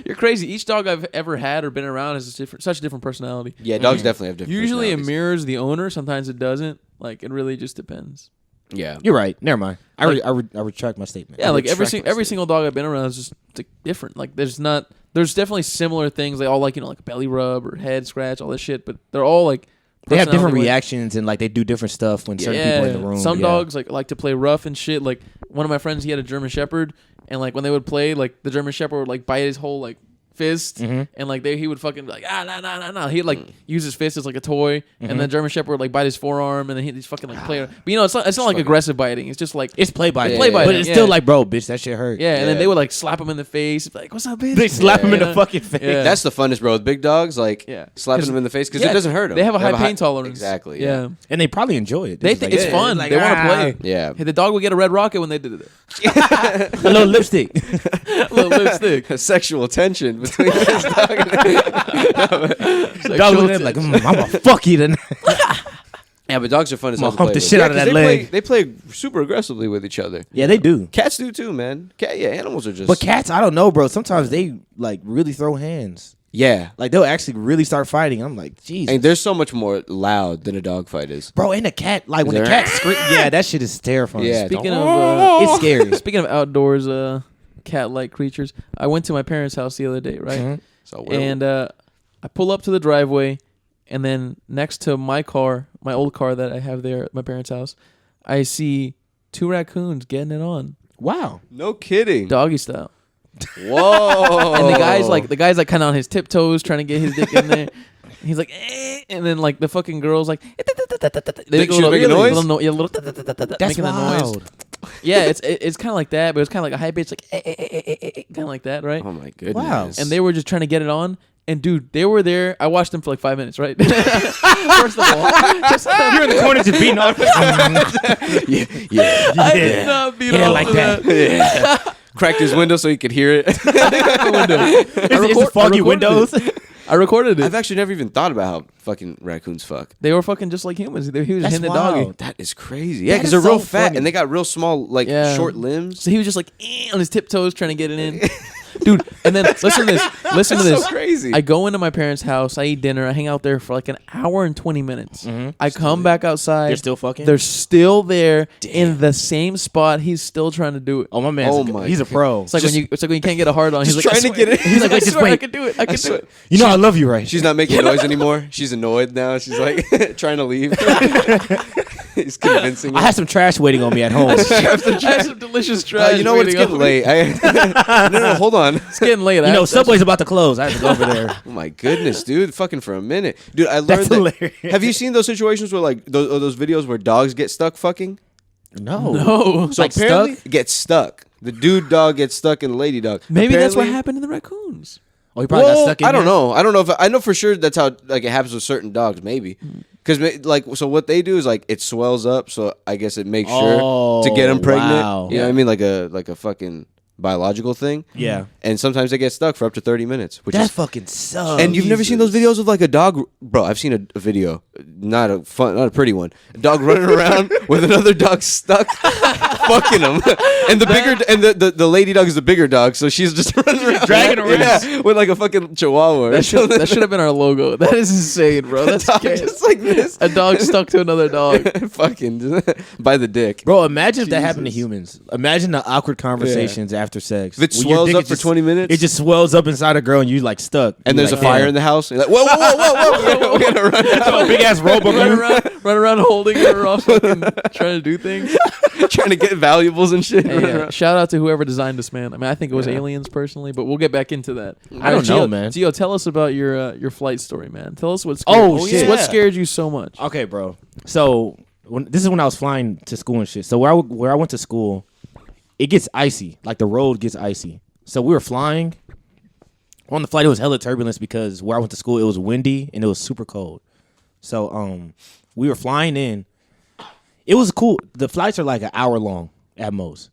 You're crazy. Each dog I've ever had or been around has such a different personality. Yeah, dogs definitely have different. Usually it personalities. mirrors the owner. Sometimes it doesn't. Like it really just depends. Yeah, You're right. Never mind. I retract my statement. Yeah, like retract my every single dog I've been around is just like, different. Like there's definitely similar things. They all like like a belly rub or head scratch, all this shit. But they're all like They have different personality-wise- reactions and like they do different stuff when certain people are in the room. Some Yeah. dogs like to play rough and shit. Like one of my friends, he had a German Shepherd, and like when they would play, like the German Shepherd would like bite his whole like fist, and like he would fucking be like nah. He'd like use his fist as like a toy, and then German Shepherd would like bite his forearm, and then he'd just fucking like play. But you know, it's not like aggressive biting. It's just like It's play by Yeah, play yeah, but yeah. it's still like, bro, bitch, that shit hurt. yeah, and then Yeah. they would like slap him in the face, be like what's up, bitch? They slap him in Yeah. the fucking face. Yeah. that's the funnest, bro. With big dogs, like Yeah. slapping 'Cause- them in the face because Yeah, it doesn't hurt them. They have a high pain tolerance. Exactly. Yeah. And they probably enjoy it. They It's think like, it's yeah, fun. like, They want to play. Yeah. Hey, the dog would get a red rocket when they did it. a little lipstick. A little lipstick. Sexual tension between this dog and Dog looking at him like, I'm gonna fuck you tonight. Yeah, but dogs are fun as hell I'ma to hump play the with. shit out of 'cause that leg. They play super aggressively with each other. Yeah, they do. Cats do too, man. Animals are just. But cats, I don't know, bro. Sometimes they like really throw hands. yeah, Like they'll actually really start fighting. I'm like, Jesus. and they're so much more loud than a dog fight is. Bro, and a cat, like when the there- cat screams, yeah, that shit is terrifying. Yeah. Speaking it's scary. Speaking of outdoors, cat-like creatures, I went to my parents' house the other day, right? Mhm. So And I pull up to the driveway, and then next to my car, my old car that I have there at my parents' house, I see 2 raccoons getting it on, Wow. no kidding. doggy style. Whoa. And the guy's like kind of on his tiptoes trying to get his dick in there. He's like, and then like the fucking girl's like, they Think she was making noise? That's making the noise. wild. Yeah, it's kind of like that, but it's kind of like a high pitch, like kind of like that, right? Oh my goodness. Wow. And they were just trying to get it on. And dude, they were there. I watched them for like 5 minutes, right? First of all, You're in the corner just beating off. yeah. I did not beat Yeah, off like to that. Yeah. Cracked his window so he could hear it. It's the foggy windows. I recorded it. I've actually never even thought about how fucking raccoons fuck. They were fucking just like humans. He was just That's hitting the doggy. wild. That is crazy. Yeah, That because is they're real so fat funny. and they got real small, like Yeah. short limbs. So he was just like on his tiptoes trying to get it in. Dude, and then listen to this. Listen to That's this. so crazy. I go into my parents' house. I eat dinner. I hang out there for like an hour and 20 minutes. I come back outside. They're still fucking? They're still there in the same spot. He's still trying to do it. Oh, my man. Oh my he's a pro. It's like when you can't get a hard on. He's like, trying I to swear. get it. He's like, I just swear I wait. can do it. I can do it. You know I love you, right? She's not making noise anymore. She's annoyed now. She's like trying to leave. He's convincing I her. had some trash waiting on me at home. I have some delicious trash. You know what? It's waiting getting on me. late. No, hold on. It's getting late. You know, Subway's about to close. I have to go over there. Oh my goodness, dude! Fucking for a minute, dude. I learned That's that. hilarious. Have you seen those situations where like those videos where dogs get stuck fucking? No. No. So Like apparently, stuck? it gets stuck. The dude dog gets stuck in the lady dog. Maybe that's what Apparently- happened to the raccoons. Oh, he probably got stuck in I don't there? know. I don't know if I know for sure that's how like it happens with certain dogs. Maybe because like so what they do is like it swells up. So I guess it makes sure to get them pregnant. wow. You know what I mean? Like a fucking biological thing. Yeah. And sometimes they get stuck for up to 30 minutes, which That is fucking sucks. and you've never seen those videos of like a dog, bro? I've seen a video, not a pretty one. A dog running around with another dog stuck, fucking him, and the lady dog is the bigger dog, so she's just running around, dragging around. yeah, with like a fucking chihuahua. Or That something. should have been our logo. That is insane, bro. That's Dog scary. just like this, A dog stuck to another dog. fucking by the dick. Bro, imagine if that happened to Jesus. humans. Imagine the awkward conversations after after sex. If it When your swells dick up is for just- 20 minutes? It just swells up inside a girl and you like stuck. And You're there's like, a fire damn. in the house. You're like, whoa, whoa, whoa, whoa. We gotta run out. Big ass robot. run around holding her off, fucking trying to do things. Trying to get valuables and shit. Hey, shout out to whoever designed this, man. I mean, I think it was aliens personally, but we'll get back into that. I don't know, man. Gio, tell us about your flight story, man. Tell us what shit. what scared you so much. Okay, bro. So this is when I was flying to school and shit. So where I went to school, it gets icy. Like the road gets icy. So we were flying. On the flight, it was hella turbulence because where I went to school, it was windy and it was super cold. So we were flying in. It was cool. The flights are like an hour long at most.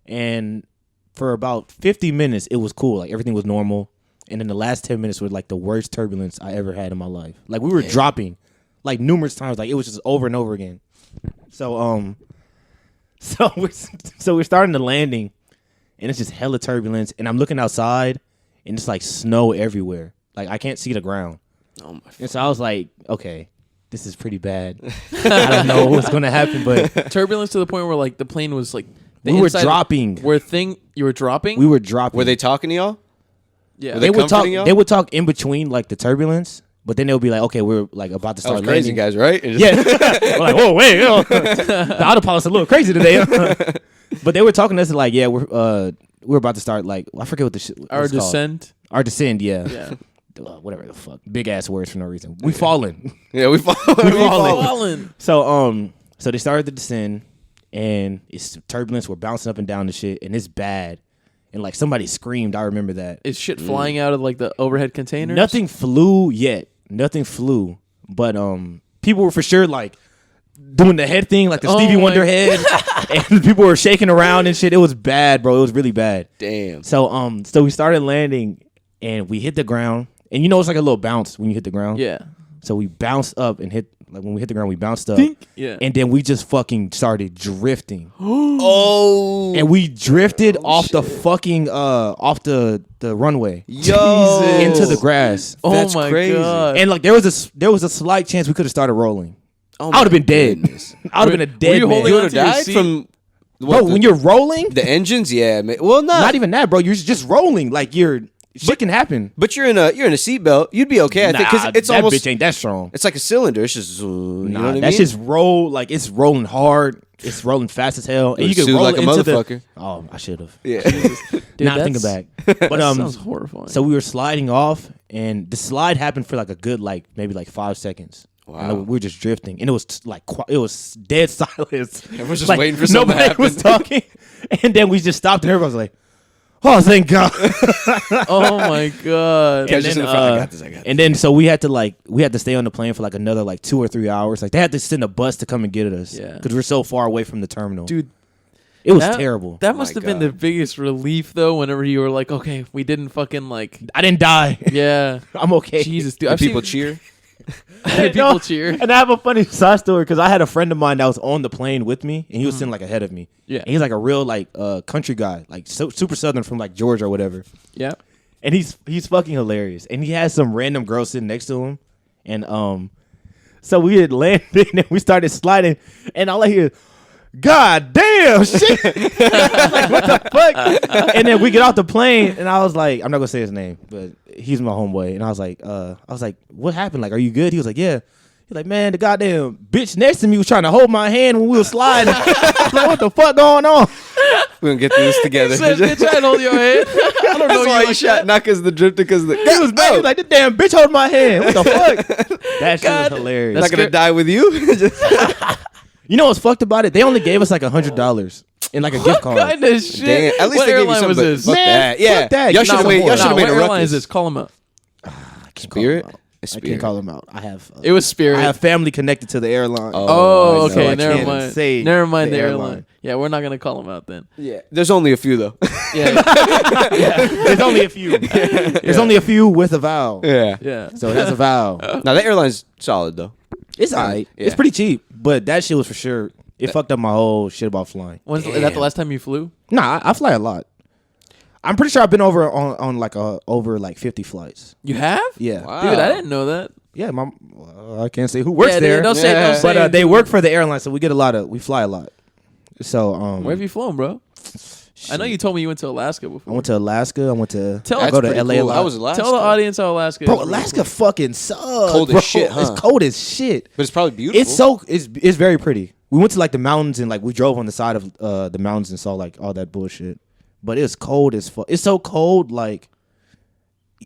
And for about 50 minutes, it was cool. Like everything was normal. And then the last 10 minutes were like the worst turbulence I ever had in my life. Like we were dropping like numerous times. Like it was just over and over again. So we're starting the landing and it's just hella turbulence. And I'm looking outside and it's like snow everywhere. Like I can't see the ground. Oh my And so I was like, okay, this is pretty bad. I don't know what's gonna happen, but Turbulence to the point where like the plane was like we were dropping. You were dropping. We were dropping. Were they talking to y'all? Yeah. Were They would talk. comforting y'all? They would talk in between like the turbulence, but then they'll be like, okay, we're like about to That was start crazy, landing. guys, right? Yeah. We're like, whoa, wait, the autopilot's a little crazy today. But they were talking to us like, yeah, we're about to start like I forget what the shit. Our what's it called. descent. Our descend. Yeah. Yeah. Whatever the fuck. Big ass words for no reason. We falling. Yeah, we fall. Fallen. So they started to descend, and it's turbulence. We're bouncing up and down the shit, and it's bad. And like somebody screamed. I remember that. Is shit flying out of like the overhead containers? Nothing flew yet. Nothing flew. But people were for sure like doing the head thing, like the Stevie Wonder head, and people were shaking around and shit. It was bad, bro. It was really bad. Damn. So we started landing, and we hit the ground, and you know it's like a little bounce when you hit the ground. Yeah. So we bounced up and hit. Like when we hit the ground, we bounced up. Yeah. And then we just fucking started drifting. Oh. And we drifted off the fucking off the runway Yo. into the grass. Oh That's my crazy. god. And like there was a slight chance we could have started rolling. Oh I would have been dead. goodness. I would have been a Were dead you man. holding You on would to have your died seat? from Bro, when you're rolling, the engines, yeah. Well, not even that, bro. You're just rolling. Like shit can happen. But you're in a seatbelt. You'd be okay. I think because it's that almost bitch ain't that strong. it's like a cylinder. It's just you know what I mean? That's just roll. Like it's rolling hard. It's rolling fast as hell. And you can Sued roll like a into motherfucker. Oh, I should have. Yeah. Dude, Now thinking back, but That sounds horrifying. so we were sliding off, and the slide happened for like a good maybe 5 seconds. Wow. And we were just drifting, and it was like it was dead silence. Everyone's just Like, waiting for something to nobody happen. was talking, and then we just stopped, and everybody was like, "Oh, thank God!" Oh my god. Catch us in the front. I got this. And then so we had to stay on the plane for like another 2 or 3 hours. Like they had to send a bus to come and get us. Yeah. Because we're so far away from the terminal. Dude, it was that- terrible. That must My have been God. the biggest relief though. Whenever you were like, okay, we didn't fucking like. I didn't die. Yeah. I'm okay. Jesus, dude. The I've people seen cheer. people cheer. And I have a funny side story because I had a friend of mine that was on the plane with me, and he was sitting like ahead of me. Yeah. And he's like a real country guy, like super southern from like Georgia or whatever. Yeah. And he's fucking hilarious. And he has some random girl sitting next to him, and so we had landed and we started sliding, and all I hear, God damn shit! I was like, what the fuck? And then we get off the plane, and I was like, I'm not gonna say his name, but he's my homeboy. And I was like, what happened? Like, are you good? He was like, yeah. He's like, man, the goddamn bitch next to me was trying to hold my hand when we were sliding. I was like, what the fuck going on? We're gonna get through this together. Said, bitch, I hold your hand. I don't know That's why you he like shot. that. Not because of the drift, because of the. He was back. He was like, this damn bitch holding my hand. What the fuck? That shit God. was hilarious. Not gonna die with you. Just- You know what's fucked about it? They only gave us like $100 in like a gift card. Kind of shit. Damn. At least What they gave you airline something. was but this? Fuck Man, that. Yeah. fuck that. Y'all Nah, should have made. Y'all should have made what a airline is ruckus. this? Call him out. I can't Spirit? call him out. It's I can't Spirit. call him out. I have. It was Spirit. I have family connected to the airline. Oh, I okay. I Never can't mind. say Never mind the the airline. airline. Yeah, we're not gonna call him out then. Yeah. There's only a few though. Yeah. There's only a few. There's only a few with a vowel. Yeah. Yeah. So it has a vowel. Now that airline's solid though. It's alright. Yeah. It's pretty cheap, but that shit was for sure. It fucked up my whole shit about flying. When's is that the last time you flew? Nah, I fly a lot. I'm pretty sure I've been over on like over like 50 flights. You have? Yeah. Wow. Dude, I didn't know that. Yeah, I can't say who works Yeah, there. don't say- don't say but they work for the airline, so we fly a lot. So Where have you flown, bro? I know you told me you went to Alaska before. I went to Alaska. I went to Tell- go to That's LA pretty a cool. lot. How was Alaska? Tell the audience how Alaska Bro, is. Alaska fucking sucks. Cold as bro. shit, huh? It's cold as shit. But it's probably beautiful. It's very pretty. We went to like the mountains and like we drove on the side of the mountains and saw like all that bullshit. But it's cold as fuck. It's so cold, like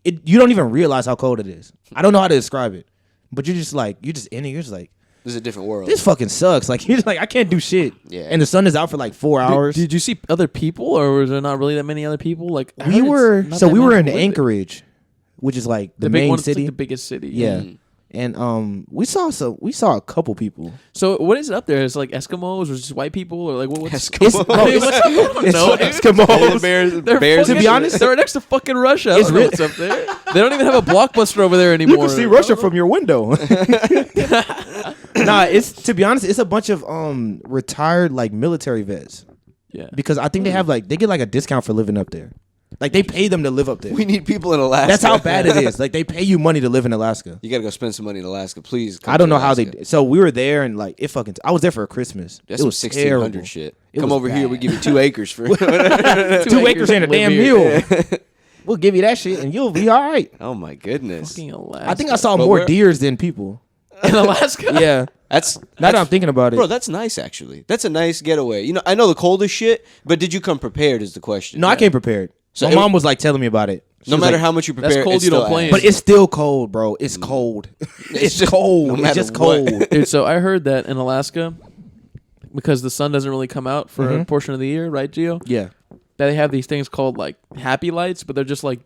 you don't even realize how cold it is. I don't know how to describe it. But you're just in it. You're just like, This is a different world. this fucking sucks. Like you're just like, I can't do shit. Yeah. And the sun is out for like 4 hours. Did you see other people, or was there not really that many other people? Like we were in Anchorage, which is like the big main one, it's city. like the biggest city. Yeah. And we saw a couple people. So what is it up there? Is it like Eskimos or just white people or like what's Eskimos. It's Eskimos. Polar bears. They're Bears. To be fucking- honest, they're next to fucking Russia. I it's don't know real- what's up there. They don't even have a Blockbuster over there anymore. You can see Russia from your window. Nah, to be honest, it's a bunch of retired like military vets. Yeah. Because I think they get like a discount for living up there. Like they pay them to live up there. We need people in Alaska. That's how bad it is. Like they pay you money to live in Alaska. You gotta go spend some money in Alaska, please. I don't know how they. So we were there and like it fucking. I was there for Christmas. That's it some was 1600 terrible. shit. It Come was over here, we bad. give you 2 acres for. 2 acres and a damn mule. We'll give you that shit and you'll be all right. Oh my goodness. Fucking Alaska. I think I saw But more where- deers than people. in Alaska. Yeah. That's Now that I'm thinking about it. Bro, that's nice actually. That's a nice getaway. You know, I know the cold is shit, but did you come prepared is the question. No, I came prepared. So My mom was like telling me about it. She No was matter like, how much you prepare, That's cold, it's you don't still plan. ass. But it's still cold, bro. It's cold. It's just- cold. no It's matter just what. cold. Dude, so I heard that in Alaska, because the sun doesn't really come out for a portion of the year, right, Gio? Yeah. That they have these things called like happy lights, but they're just like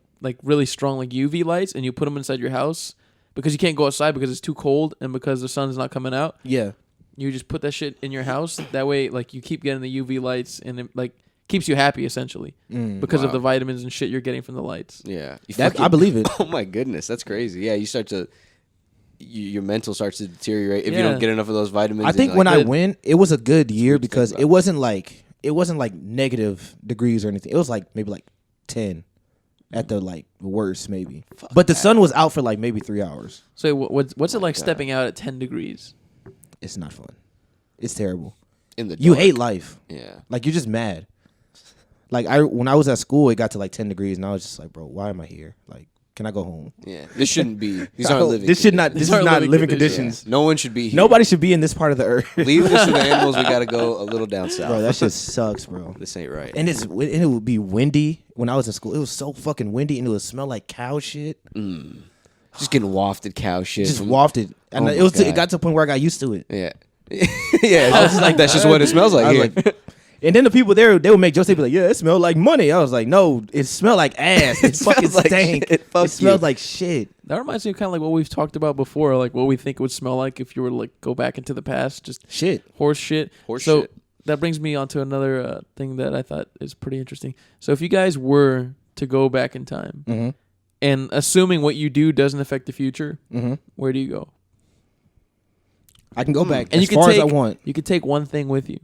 really strong like UV lights, and you put them inside your house because you can't go outside because it's too cold and because the sun's not coming out. Yeah. You just put that shit in your house. That way, like you keep getting the UV lights, and it like keeps you happy essentially because of Wow. the vitamins and shit you're getting from the lights. Yeah. You That, fucking- I believe it. Oh my goodness, that's crazy. Yeah, you start to your mental starts to deteriorate if you Yeah. don't get enough of those vitamins. I and, think like, when I good- went, it was a good year Food to because think it wasn't like negative degrees or anything. It was like maybe like 10 at the like worst maybe. But the sun was out for like maybe 3 hours. So what's it like stepping out at 10 degrees? It's not fun. It's terrible. in the You dark. hate life. Yeah. Like you're just mad. Like when I was at school, it got to like 10 degrees, and I was just like, bro, why am I here? Like, can I go home? Yeah. This shouldn't be. These aren't living. This should not. This These is aren't not living living conditions. conditions. Yeah. No one should be here. Nobody should be in this part of the earth. Leave this to the animals. We gotta go a little down south. Bro, that shit sucks, bro. This ain't right. And it would be windy when I was in school. It was so fucking windy, and it would smell like cow shit. Just getting wafted cow shit. Just from- wafted, and Oh it my was. It God. got to the point where I got used to it. Yeah. Yeah. I was just like, that's just what it smells like I was here. like, and then the people there, they would make jokes. They'd be like, "Yeah, it smelled like money." I was like, "No, it smelled like ass. It fucking smells like stank. shit. Fuck It smelled you." like shit." That reminds me of kind of like what we've talked about before, like what we think it would smell like if you were to like go back into the past, just Shit. horse shit. Horse so shit. that brings me on to another thing that I thought is pretty interesting. So if you guys were to go back in time, Mm-hmm. and assuming what you do doesn't affect the future, Mm-hmm. where do you go? I can go back And as you can far take, as I want. You could take one thing with you.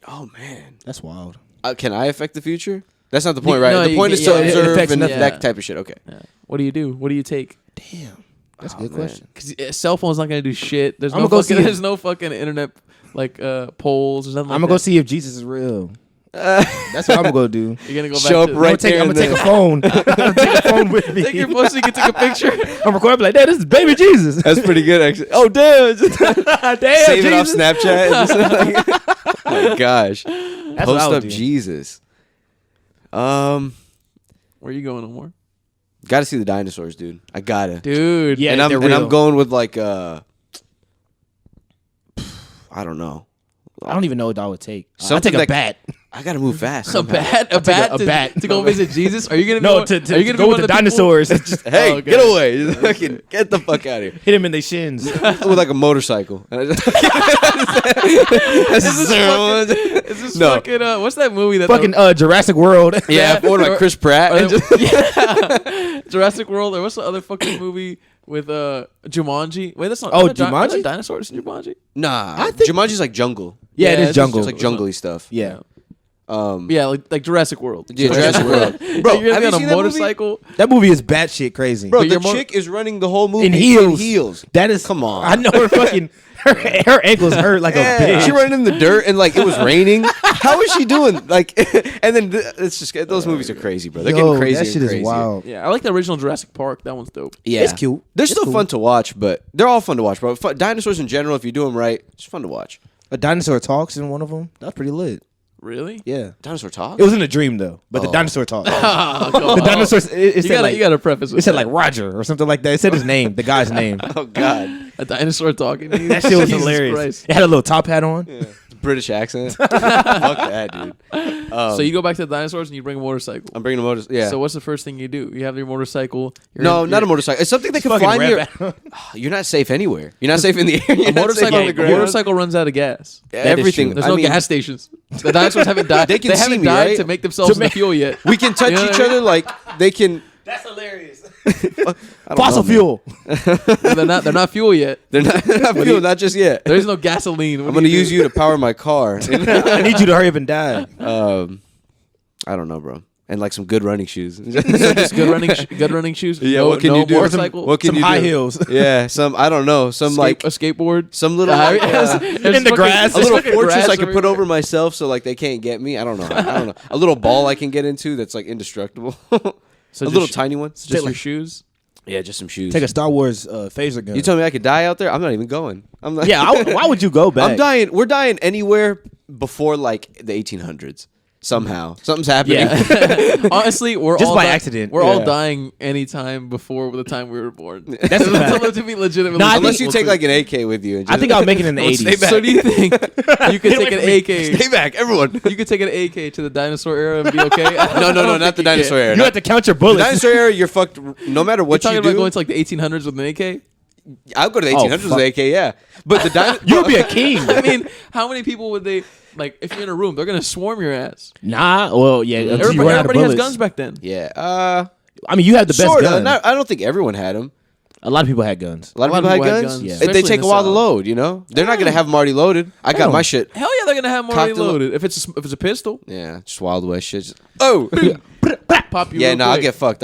Oh man. That's wild. Can I affect the future? That's not the point, You- right? no, the you point get- is to yeah, it observe affects and nothing. that type of shit. Okay. Yeah. What do you do? What do you take? Damn. That's a Oh, good man. question. Because cell phone's not gonna do shit. There's I'ma no go fucking, see it. there's no fucking internet like polls or something. I'm like gonna go that. see if Jesus is real. That's what I'm gonna go do. You're gonna go back Show up to right I'm there gonna take and a phone. I'm gonna take a phone with me. take your phone so you can take a picture. I'm recording like, "Dad, this is baby Jesus." That's pretty good, actually. Oh damn! Damn, Save it off Jesus. Snapchat. And just like, oh my gosh! That's what Post I would up do. Jesus. Where are you going, Omar? Gotta see the dinosaurs, dude. I gotta. Dude. Yeah, and I'm they're and I'm real. going with like I don't know. I don't even know what I would take. I'll Something take a that- bat. I gotta move fast. A somehow. bat? A I'll take bat? a bat. To go visit Jesus? Are you gonna No, be to are you gonna go be with one the of people- dinosaurs. Hey, Oh, okay. get away! Just fucking get the fuck out of here. Hit him in their shins. With like a motorcycle. And I just- Is this No. fucking what's that movie that Fucking Jurassic World. Yeah, what about Chris Pratt? And just- yeah. Jurassic World, or what's the other fucking movie with Jumanji? Wait, that's not Oh, are there Jumanji? are there dinosaurs in Jumanji? Nah, I think- Jumanji's like jungle. Yeah, it Yeah, is it's jungle. It's like jungly stuff. Yeah. Yeah, like Jurassic World. Yeah, Jurassic World. Bro, You're have gonna you be on seen a that movie? motorcycle. That movie is batshit crazy. Bro, But the you're chick is running the whole movie in heels. heels. That is, Come on. I know her fucking her ankles hurt like a bitch. She running in the dirt and like it was raining. How is she doing? Like, and then it's just those movies are crazy, bro. They're getting crazy. That shit and is wild. Yeah, I like the original Jurassic Park. That one's dope. Yeah, It's cute. They're It's still cool. fun to watch, but they're all fun to watch, bro. Dinosaurs in general, if you do them right, it's fun to watch. A dinosaur talks in one of them. That's pretty lit. Really? Yeah. Dinosaur talk. It was in a dream though, but the dinosaur talked. The dinosaur. It said You gotta preface with it said that. like Roger or something like that. It said his name, the guy's name. Oh God, A dinosaur talking to you. That shit was Jesus hilarious. Christ. It had a little top hat on. British accent. Fuck that, dude. So you go back to the dinosaurs and you bring a motorcycle. I'm bringing a motorcycle. Yeah. So what's the first thing you do? You have your motorcycle. No, not a motorcycle. It's something that can Fucking fly near. rat. You're not safe anywhere. You're not safe in the air. You're A not safe on the motorcycle. A ground. motorcycle runs out of gas. Everything. There's I no mean, gas stations. The dinosaurs haven't died. They can see haven't me, died right? to make themselves the fuel yet. We can touch You know each what I mean? other like they can. That's hilarious. I don't Fossil know, man. fuel. They're not fuel yet. They're not fuel, not just yet. There's no gasoline. I'm gonna use you to power my car. I need you to hurry up and die. I don't know, bro. And like some good running shoes. Just good running shoes. Yeah, no, what can no you do? Motorcycle. What can Some you high do? heels. Yeah, some I don't know, some like a skateboard. some little like, In the grass. a little fucking fortress grass I can put everywhere. over myself so like they can't get me. I don't know. A little ball I can get into that's like indestructible. So a just little sh- tiny one. Just your shoes. Yeah, just some shoes. Take a Star Wars phaser gun. You tell me I could die out there? I'm not even going. I'm not. Yeah, why would you go back? I'm dying. We're dying anywhere before like the 1800s. Somehow, something's happening. Yeah. Honestly, we're Just all by accident. We're all Yeah. dying anytime before the time we were born. That's a fact. To be legitimately. No, I Unless think- you take like an AK with you. And I think I'll make it in the Well, 80s. stay back. So do you think you could take an AK? Stay back, everyone. You could take an AK to the dinosaur era and be okay. No, not the dinosaur era. You have to count your bullets. The dinosaur era, you're fucked. No matter You're what talking you about do, going to like the 1800s with an AK? I'll go to the 1800s with fuck. an AK. Yeah, but the dinosaur. You would be a king. I mean, how many people would they like? If you're in a room, they're gonna swarm your ass. Nah, well, yeah. Until you run out of Everybody has bullets. guns back then. Yeah. I mean, you have the best Sorta. gun. I don't think everyone had them. A lot of people had guns. A lot of people had guns. Yeah. They Especially take in a the while to South. load. You know, they're not gonna have them already loaded. I got my shit. Hell yeah, they're gonna have more Cocked and loaded. If it's a pistol, Yeah, just Wild West shit. Just- oh, pop you. yeah. real No, I'll quick. get fucked.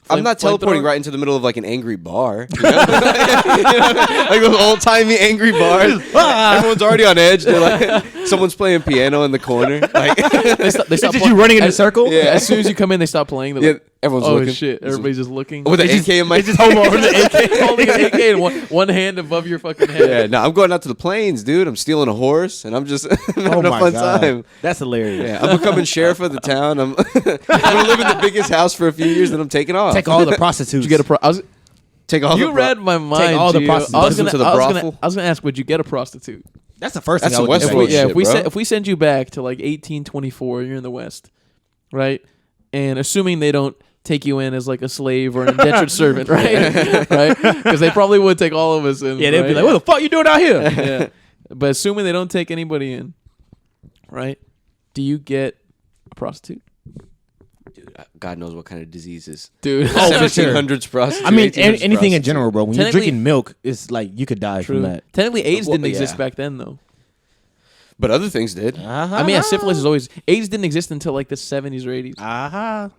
I'm not teleporting flamethrower? right into the middle of like an angry bar. You know? Like those old timey angry bars. Everyone's already on edge. They're like, someone's playing piano in the corner. Like, They stop It's just playing- you running in a as- circle? Yeah. As soon as you come in, they stop playing. They're yeah, like, everyone's oh looking. shit! Everybody's just looking. With an AK in my. Just hold on the AK. holding an AK in one hand above your fucking head. Yeah, no, I'm going out to the plains, dude. I'm stealing a horse, and I'm just having Oh a my fun God. time. That's hilarious. Yeah, I'm becoming sheriff of the town. I'm gonna live in the biggest house for a few years, then I'm taking off. Take all the prostitutes. Did you get a Take all You the read my mind. all the Gio. prostitutes. I was Listen gonna, to the I was brothel. gonna, I was gonna ask, would you get a prostitute? That's the first That's thing I would the do. Westworld shit, if we bro. if we send you back to like 1824, you're in the West, right? And assuming they don't take you in as like a slave or an indentured servant, right? Right? Because they probably would take all of us in. Yeah, they'd be right? like, "What the fuck you doing out here?" Yeah. But assuming they don't take anybody in, right? Do you get a prostitute? Dude, God knows what kind of diseases. Dude. Oh, for sure. 1700s prostitute. I mean, 1800s anything in prostitute. general, bro. When you're Technically- drinking milk, it's like you could die True. from that. Technically, AIDS Well, didn't exist yeah. back then, though. But other things did. Uh-huh. I mean, yeah, syphilis is always AIDS didn't exist until like the 70s or 80s. Uh-huh.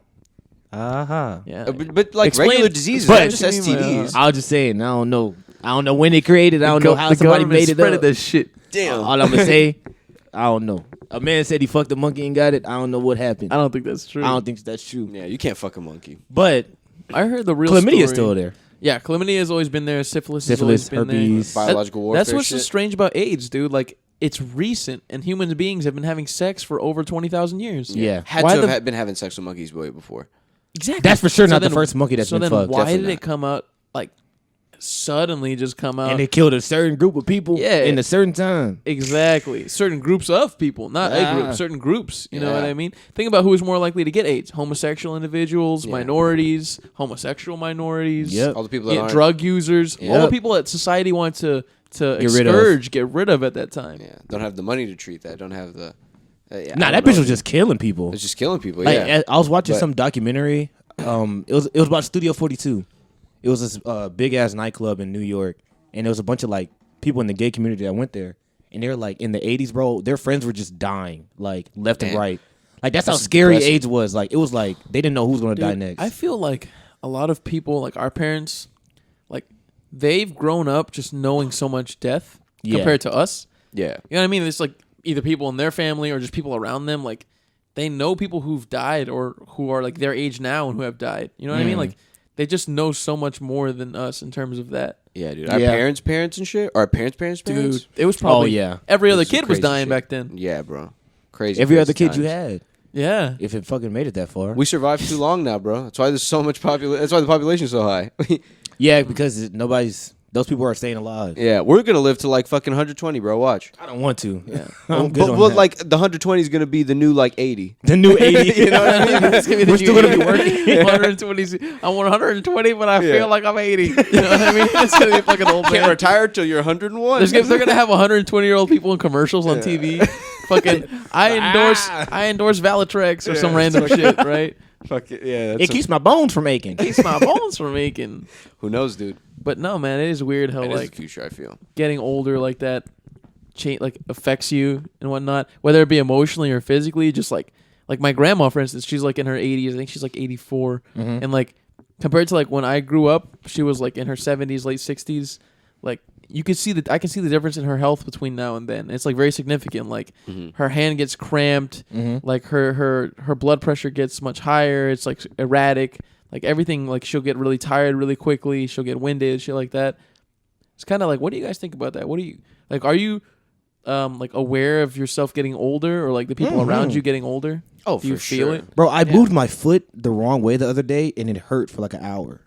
Uh-huh. Yeah, But like Explain- regular diseases, But- not just STDs. I was just saying, I don't know. I don't know when they created it. I don't know how somebody made it up. That shit. Damn. All I'm gonna say, I don't know. A man said he fucked a monkey and got it. I don't know what happened. I don't think that's true. I don't think that's true. Yeah, you can't fuck a monkey. But I heard the real chlamydia is story. still there. Yeah, chlamydia has always been there. Syphilis, Syphilis, has always been herpes. there. Biological warfare That's what's so shit. strange about AIDS, dude. Like, it's recent, and human beings have been having sex for over 20,000 years. Yeah. Had Why to the- have been having sex with monkeys way before. Exactly. That's for sure So not the then- first monkey that's so been then fucked. why Definitely did it come out like suddenly just come out? And they killed a certain group of people Yeah. in a certain time. Exactly. Certain groups of people, not a Yeah. group. Certain groups. You know Yeah. what I mean? Think about who is more likely to get AIDS: homosexual individuals, Yeah. minorities, homosexual minorities. Yep. All the people that aren't. drug users. All the Yep. people that society wants to Get rid of. exurge, get rid of at that time. Yeah, don't have the money to treat that. Don't have the. Yeah, Nah, I that don't bitch know. was just killing people. It's just killing people. Like, Yeah. I was watching But- some documentary. It was about Studio 42. It was this big ass nightclub in New York, and there was a bunch of like people in the gay community that went there, and they're like in the 80s, bro. Their friends were just dying, like left and Damn. right. Like that's how scary depressing. AIDS was. Like it was like they didn't know who was gonna die Dude, next. I feel like a lot of people, like our parents, like they've grown up just knowing so much death compared to us. Yeah. You know what I mean? It's like either people in their family or just people around them. Like they know people who've died or who are like their age now and who have died. You know what I mean? Like they just know so much more than us in terms of that. Yeah, dude. Our parents and shit. Our parents. Dude, it was probably every other This is kid was crazy dying shit. back then. Yeah, bro. Crazy. Every crazy other kid times. you had, Yeah. if it fucking made it that far. We survived too long now, bro. That's why there's so much population. That's why the population's so high. Yeah, because those people are staying alive. Yeah, we're gonna live to like fucking 120, bro. Watch. I don't want to. Yeah. I'm good on But that. like the 120 is gonna be the new like 80. the new 80. You know what I mean? It's gonna be We're still gonna be working. 120. I'm 120, but I Yeah. feel like I'm 80. You know what I mean? It's gonna be fucking old Can't man. retire till you're 101. They're gonna have 120-year-old people in commercials on TV. Fucking, I endorse Valitrex or some random shit, right? Fuck it. Yeah. It keeps my bones from aching. Keeps my bones from aching. Who knows, dude? But no, man, it is weird how That is like the future. I feel. getting older like that, like affects you and whatnot, whether it be emotionally or physically. Just like my grandma, for instance, she's like in her 80s. I think she's like 84, and like compared to like when I grew up, she was like in her 70s, late 60s. Like you could see that I can see the difference in her health between now and then. It's like very significant. Like her hand gets cramped, like her blood pressure gets much higher. It's like erratic. Like everything, like she'll get really tired really quickly. She'll get winded, shit like that. It's kind of like, what do you guys think about that? What do you like? Are you like aware of yourself getting older, or like the people around you getting older? Oh, do you for feel sure. it? Bro, I moved my foot the wrong way the other day, and it hurt for like an hour.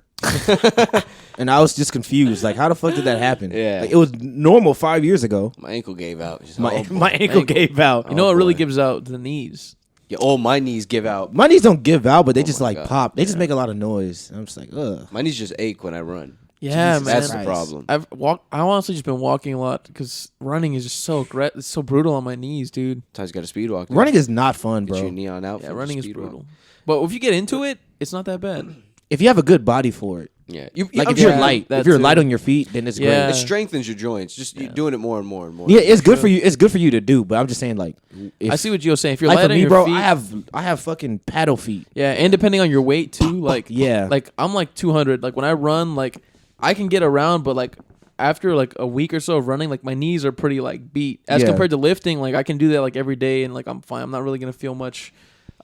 And I was just confused. Like, how the fuck did that happen? Yeah. Like, it was normal 5 years ago. My ankle gave out. Just, My oh, my ankle gave out. You know what really boy. gives out? The knees. Yeah, oh, my knees give out. My knees don't give out, but they just my like God. pop. They just make a lot of noise. I'm just like, ugh. My knees just ache when I run. Yeah, Jesus man. That's the Christ. problem. I've honestly just been walking a lot because running is just it's so brutal on my knees, dude. Sometimes you got to speed walk. Running is not fun, Get your bro. neon out. Yeah, running is brutal. But if you get into it, it's not that bad. If you have a good body for it, Yeah, like I'm if you're sure light, that if you're too. light on your feet, then it's Yeah. it great. strengthens your joints. Just you doing it more and more and more. Yeah, it's good for you. It's good for you to do. But I'm just saying, like, if, I see what Gio's saying. If you're like light for on me, your bro, feet, I have fucking paddle feet. yeah, and depending on your weight too, like Yeah. like I'm like 200. Like when I run, like I can get around, but like after like a week or so of running, like my knees are pretty like beat as Yeah. compared to lifting. Like I can do that like every day, and like I'm fine. I'm not really gonna feel much.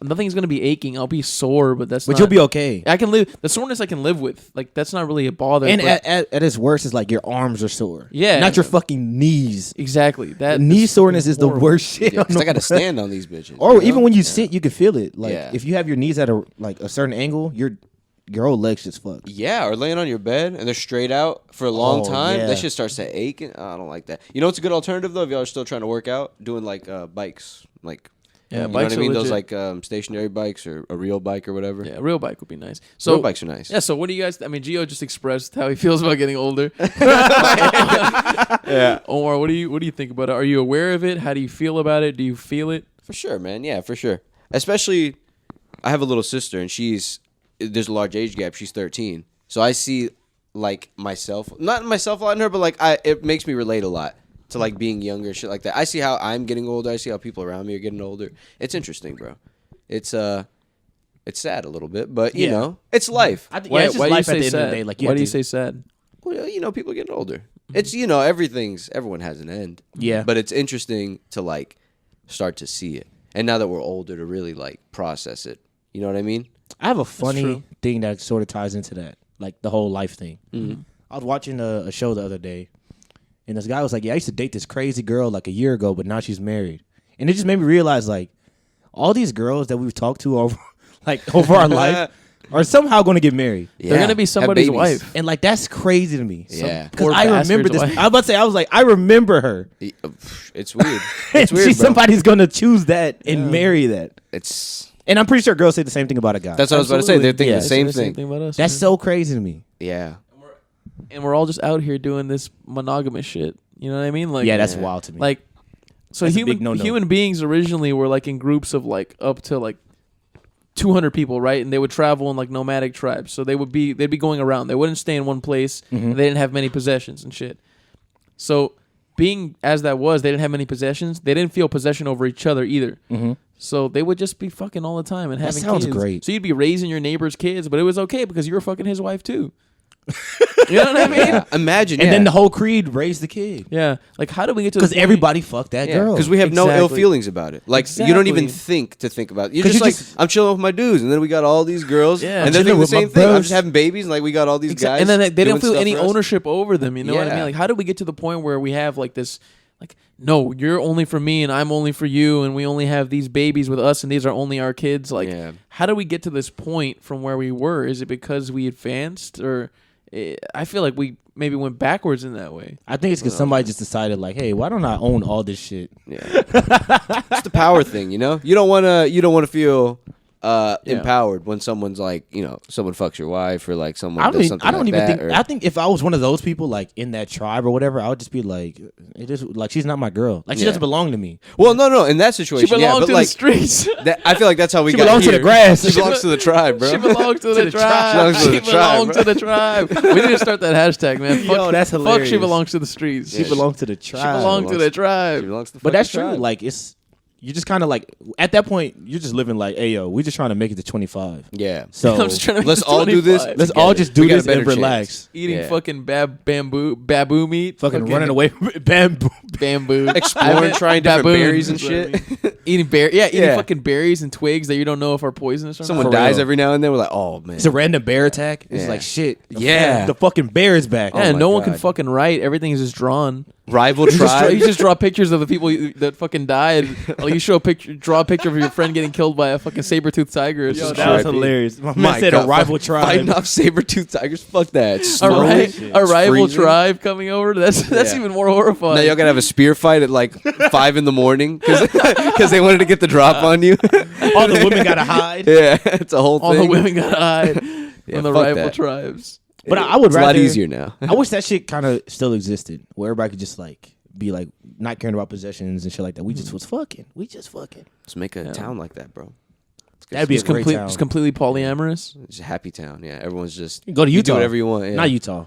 Nothing's gonna be aching. I'll be sore, but that's. But not, you'll be okay. I can live the soreness. I can live with. Like that's not really a bother. And but- at its worst, it's like your arms are sore. Yeah. not your fucking knees. exactly that Knee is soreness is the horrible. worst shit. Yeah, 'cause on I got to the- stand on these bitches. Or you know? even when you sit, you can feel it. Like Yeah. if you have your knees at a certain angle, your whole legs just fucked. Yeah, or laying on your bed and they're straight out for a long Oh, time. yeah. That shit starts to ache. And, I don't like that. You know what's a good alternative though? If y'all are still trying to work out, doing like bikes, like Yeah, you know bikes what I are mean? Those legit. like stationary bikes or a real bike or whatever. Yeah, a real bike would be nice. So Real bikes are nice. Yeah, so what do you guys? I mean, Gio just expressed how he feels about getting older. Yeah, Omar, what do you think about it? Are you aware of it? How do you feel about it? Do you feel it? for sure, man. Yeah, for sure. Especially, I have a little sister and there's a large age gap. She's 13, so I see like not myself a lot in her, but like it makes me relate a lot to like being younger and shit like that. I see how I'm getting older. I see how people around me are getting older. It's interesting, bro. It's sad a little bit, but you Yeah. know, it's life. I think Why, it's just why do you life say at the end sad? of the day. Like, you Why have do you to- say sad? Well, you know, people are getting older. It's, you know, everyone has an end. Yeah. But it's interesting to like start to see it. And now that we're older to really like process it. You know what I mean? I have a true. funny thing that sort of ties into that, like the whole life thing. Mm-hmm. I was watching a show the other day, and this guy was like, "Yeah, I used to date this crazy girl like a year ago, but now she's married," and it just made me realize like all these girls that we've talked to over over our life are somehow going to get married, They're gonna be Have somebody's babies. wife. and like that's crazy to me. Yeah. because Poor I remember bastard's this. wife. I was about to say, I was like, I remember her. It's weird. And It's weird, bro. somebody's going to choose that and marry that, It's and I'm pretty sure girls say the same thing about a guy. that's what I was about to say. They're thinking Yeah. the same They say thing. about us. That's man. so crazy to me. Yeah. And we're all just out here doing this monogamous shit. You know what I mean? Like Yeah, that's wild to me. Like, so That's a big no-no. human beings originally were like in groups of like up to like 200 people, right? And they would travel in like nomadic tribes. So they'd be going around. They wouldn't stay in one place. Mm-hmm. And they didn't have many possessions and shit. So being as that was, they didn't have many possessions. They didn't feel possession over each other either. Mm-hmm. So they would just be fucking all the time and having sounds kids. great. So you'd be raising your neighbor's kids, but it was okay because you were fucking his wife too. You know what I mean? Yeah. Imagine, And then the whole creed raised the kid. Yeah. Like, how do we get to? Because the point- everybody fucked that girl. Because we have no ill Exactly. feelings about it. Like you don't even Exactly. think about it. You're 'Cause just you like, just- I'm chilling with my dudes, and then we got all these girls, Yeah. and they're Chilling doing the with my same thing. I'm bros. just having babies, and like we got all these guys, and then they doing don't feel stuff any for us. ownership over them. You know what I Yeah. mean? Like, how do we get to the point where we have like this? Like, no, you're only for me, and I'm only for you, and we only have these babies with us, and these are only our kids. Like, Yeah. how do we get to this point from where we were? Is it because we advanced, or I feel like we maybe went backwards in that way? I think it's because somebody just decided, like, hey, why don't I own all this shit? Yeah, it's the power thing, you know. You don't want to feel empowered when someone's like, someone fucks your wife or like someone does something I don't like even that, think. or- I think if I was one of those people, like in that tribe or whatever, I would just be like, it is like she's not my girl. Like she Yeah. doesn't belong to me. Well, no, in that situation, She belongs but to like the streets. I feel like that's how we She got belongs to here. the grass. She belongs to the tribe, bro. She belongs to the tribe. She belongs to the She tribe, belongs to the tribe. We need to start that hashtag, man. Fuck, Yo, that's Fuck, hilarious. she belongs to the streets. She belongs to the She tribe. belongs to the tribe. She belongs to the But that's fucking true. tribe. Like you just kind of like at that point you're just living like, hey yo, we just trying to make it to 25. Yeah. So I'm just trying to make Let's this all do this. 25. let's all just do We got a this and better chance. relax. Eating Yeah. fucking babu meat. Fucking running away from bamboo. Bamboo. Exploring, trying different baboons, berries and is what I shit. mean. Eating eating Yeah. fucking berries and twigs that you don't know if are poisonous or Someone not. dies real. every now and then. We're like, oh man. It's a random bear attack. It's Yeah. like shit. Yeah. The fucking bear is back. Yeah, my no one can God. fucking write. Everything is just drawn. Rival You tribe. just draw pictures of the people that fucking died. Like you draw a picture of your friend getting killed by a fucking saber-toothed tiger. It's Yo, just that was trippy. hilarious. My man My said God, a rival fighting tribe. off saber-toothed tigers. Fuck that. A, Snowing. a rival freezing. tribe coming over. That's Yeah. even more horrifying. Now y'all gotta have a spear fight at like 5 in the morning because they wanted to get the drop on you. All the women gotta hide. Yeah, it's a whole All thing. the women got hide Yeah, from the fuck rival that. tribes. But I would It's rather. a lot easier now. I wish that shit kind of still existed, where everybody could just like be like not caring about possessions and shit like that. We just was fucking. We just fucking. Let's make a town like that, bro. That'd be a Just great town. just completely polyamorous. It's a happy town. Yeah, everyone's just Go to you Utah. do whatever you want. Yeah. Not Utah.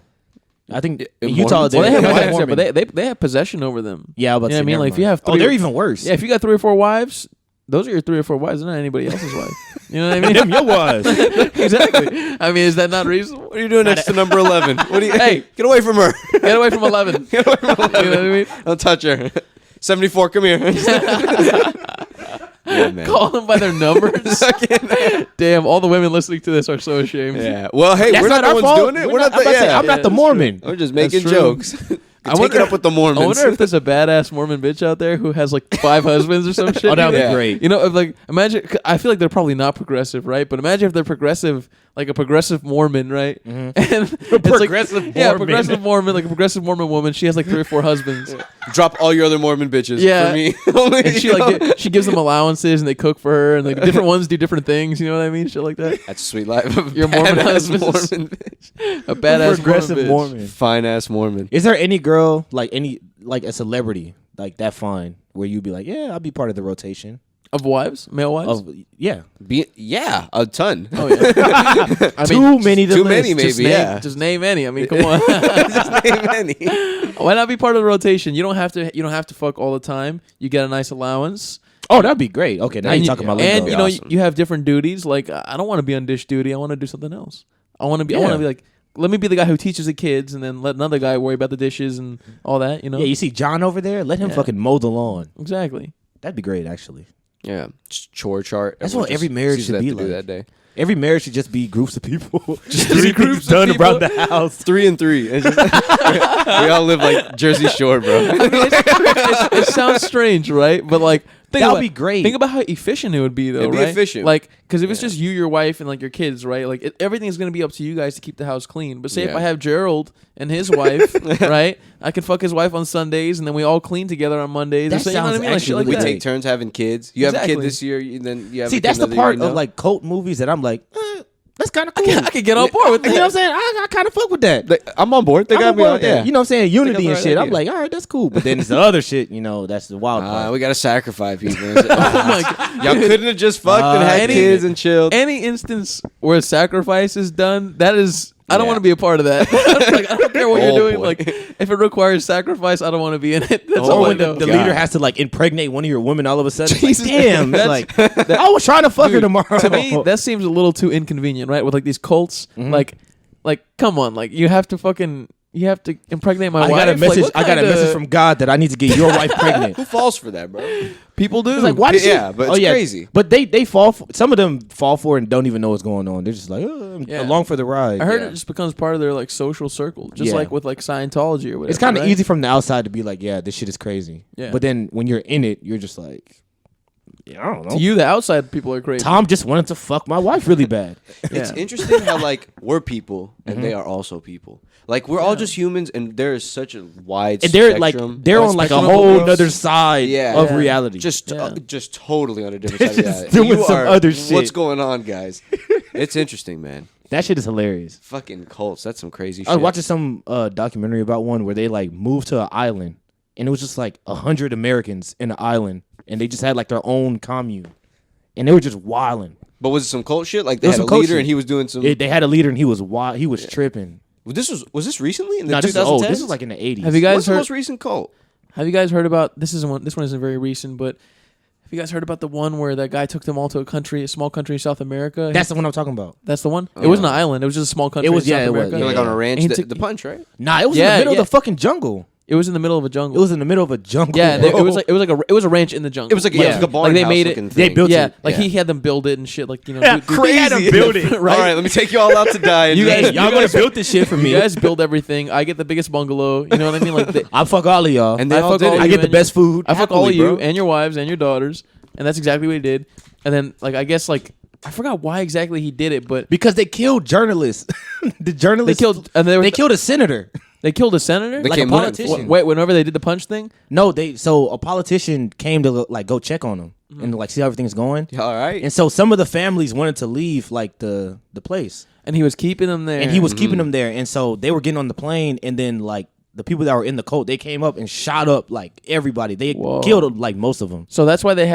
I think in Mormons? Utah. Well, they have they're wives there, Mormon. but they have possession over them. Yeah, I was about You know to what I say, mean? never Like if you mind. have they're even worse. Yeah, if you got 3 or 4 wives, those are your 3 or 4 wives. They're not anybody else's wife. You know what I mean? Them your was. Exactly. I mean, is that not reasonable? What are you doing next to number 11? What do you? Hey, get away from her. Get away from 11. Get away from 11. You know what I mean? Don't touch her. 74, come here. Yeah, man. Call them by their numbers. Damn, all the women listening to this are so ashamed. Yeah. Well, hey, That's we're not our the ones fault. doing it. We're not, the, I'm, about to say, yeah. I'm not the that's Mormon. We're just making true. jokes. I Take wonder- it up with the Mormons. I wonder if there's a badass Mormon bitch out there who has like 5 husbands or some shit. Oh, that would Yeah. be great. You know, if, like imagine. I feel like they're probably not progressive, right? But imagine if they're progressive, like a progressive Mormon, right? And it's progressive like, yeah, Mormon. progressive Mormon, like a progressive Mormon woman. She has like 3 or 4 husbands. Drop all your other Mormon bitches Yeah. for me. Only, And she like she gives them allowances and they cook for her and like different ones do different things. You know what I mean? Shit like that. That's a sweet life. Of Your Mormon badass husband. Mormon bitch. A badass Progressive Mormon. bitch. Mormon. Fine ass Mormon. Is there any girl like a celebrity like that fine where you'd be like, yeah, I'll be part of the rotation Of wives, male wives. of yeah. Yeah, a ton. Oh yeah. I Too many to too list. many, maybe. Just name, yeah. just name any. I mean, come on. Just name any. Why not be part of the rotation? You don't have to. You don't have to fuck all the time. You get a nice allowance. Oh, that'd be great. Okay, now and you're talking about and lingo. you know Awesome. you have different duties. Like I don't want to be on dish duty. I want to do something else. I want to be. I Yeah. want to be like. Let me be the guy who teaches the kids, and then let another guy worry about the dishes and all that. You know. Yeah, you see John over there? Let him Yeah. fucking mow the lawn. Exactly. That'd be great, actually. Yeah, just chore chart. That's Everyone what just every marriage sees should what they be have to do like. that day. Every marriage should just be groups of people. just 3 groups of done people. around the house. 3 and 3. It's just- we all live like Jersey Shore, bro. It sounds strange, right? But like, think That would about- be great. Think about how efficient it would be, though. It'd be right? efficient. Like, because if it's just you, your wife, and like your kids, right? Like, everything is gonna be up to you guys to keep the house clean. But say if Yeah. I have Gerald and his wife, right? I can fuck his wife on Sundays, and then we all clean together on Mondays. That or so, you know what I sounds mean? Like shit actually like We that. take turns having kids. You have a Exactly. kid this year, then you have See, a kid that's the another part year, you of know? like cult movies that I'm like, that's kind of cool. I could get on board with You know what I'm that. saying? I kind of fuck with that. I'm on board. They I'm got on me board on. with that. Yeah. You know what I'm saying? Unity the and right shit. I'm idea. like, all right, that's cool. But then it's the other shit, you know, that's the wild part. We gotta sacrifice people. Oh my God. Y'all couldn't have just fucked and had any- kids and chilled. Any instance where sacrifice is done, that is I don't want to be a part of that. Like, I don't care what you're Oh, doing. boy. Like, if it requires sacrifice, I don't want to be in it. That's Or all I when know. the leader has to like impregnate one of your women all of a sudden. It's like, Jesus. damn. It's like I was trying to fuck her Dude, tomorrow. To me, that seems a little too inconvenient, right? With like these cults, like, come on, like you have to impregnate my I wife. got a Like, message. what I got a kinda- message from God that I need to get your wife pregnant. Who falls for that, bro? people do. It's like, why? Yeah, but it's crazy. But they fall. Some of them fall for it and don't even know what's going on. They're just like, oh, I'm Yeah. along for the ride. I heard Yeah. it just becomes part of their like social circle, just Yeah. like with like Scientology or whatever. It's kind of right? easy from the outside to be like, yeah, this shit is crazy. Yeah. But then when you're in it, you're just like, yeah, I don't know. To you, the outside people are crazy. Tom just wanted to fuck my wife really bad. It's Yeah. interesting how like we're people and they are also people. Like we're all just humans, and there is such a wide And they're spectrum. like, they're wide on like a spectrum of whole beliefs. nother side Yeah. of Yeah. reality. Just Yeah. just totally on a different They're side of just reality. doing You some are- other shit. What's going on, guys? It's interesting, man. That shit is hilarious. Fucking cults. That's some crazy shit. I was watching some documentary about one where they like moved to an island, and it was just like 100 Americans in an island, and they just had like their own commune, and they were just wilding. But was it some cult shit? Like they It was had a some cult leader shit. and he was doing some. They had a leader, and he was wild. He was tripping. Was this recently in the No, 2010s? this is old. This is like in the 80s. Have you guys What's the heard? most recent cult? Have you guys heard about this? This one isn't very recent, but have you guys heard about the one where that guy took them all to a small country in South America? That's the one I'm talking about. That's the one. It wasn't an island. It was just a small country. It was- in South yeah, it was, America. They're like on a ranch. And he The punch, right? Nah, it was in Yeah, the middle yeah. of the fucking jungle. It was in the middle of a jungle. It was in the middle of a jungle. Yeah, bro. it was a ranch in the jungle. It was like, Yeah. like a barn Like, they house made it- looking they thing. built yeah, it. like Yeah. he had them build it and shit. Like Yeah, do they had to build it. right? All right, let me take you all out to die. You guys- Y'all gonna build this shit for me. You guys build everything. I get the biggest bungalow. You know what I mean? Like I fuck all of y'all. And they I all fuck did all it. of I you get the and best food. I fuck all of Happily, you bro. and your wives and your daughters, and that's exactly what he did. And then like I guess like I forgot why exactly he did it, but Because they killed journalists. The they journalists killed they killed a senator. they killed a senator. They Like a came with- politician. Wait, whenever they did the punch thing, No, so a politician came to like go check on them and like see how everything's going. All right. And so some of the families wanted to leave like the place, and he was keeping them there. and he was keeping them there. And so they were getting on the plane, and then like the people that were in the cult, they came up and shot up like everybody. They Whoa. killed like most of them. So that's why they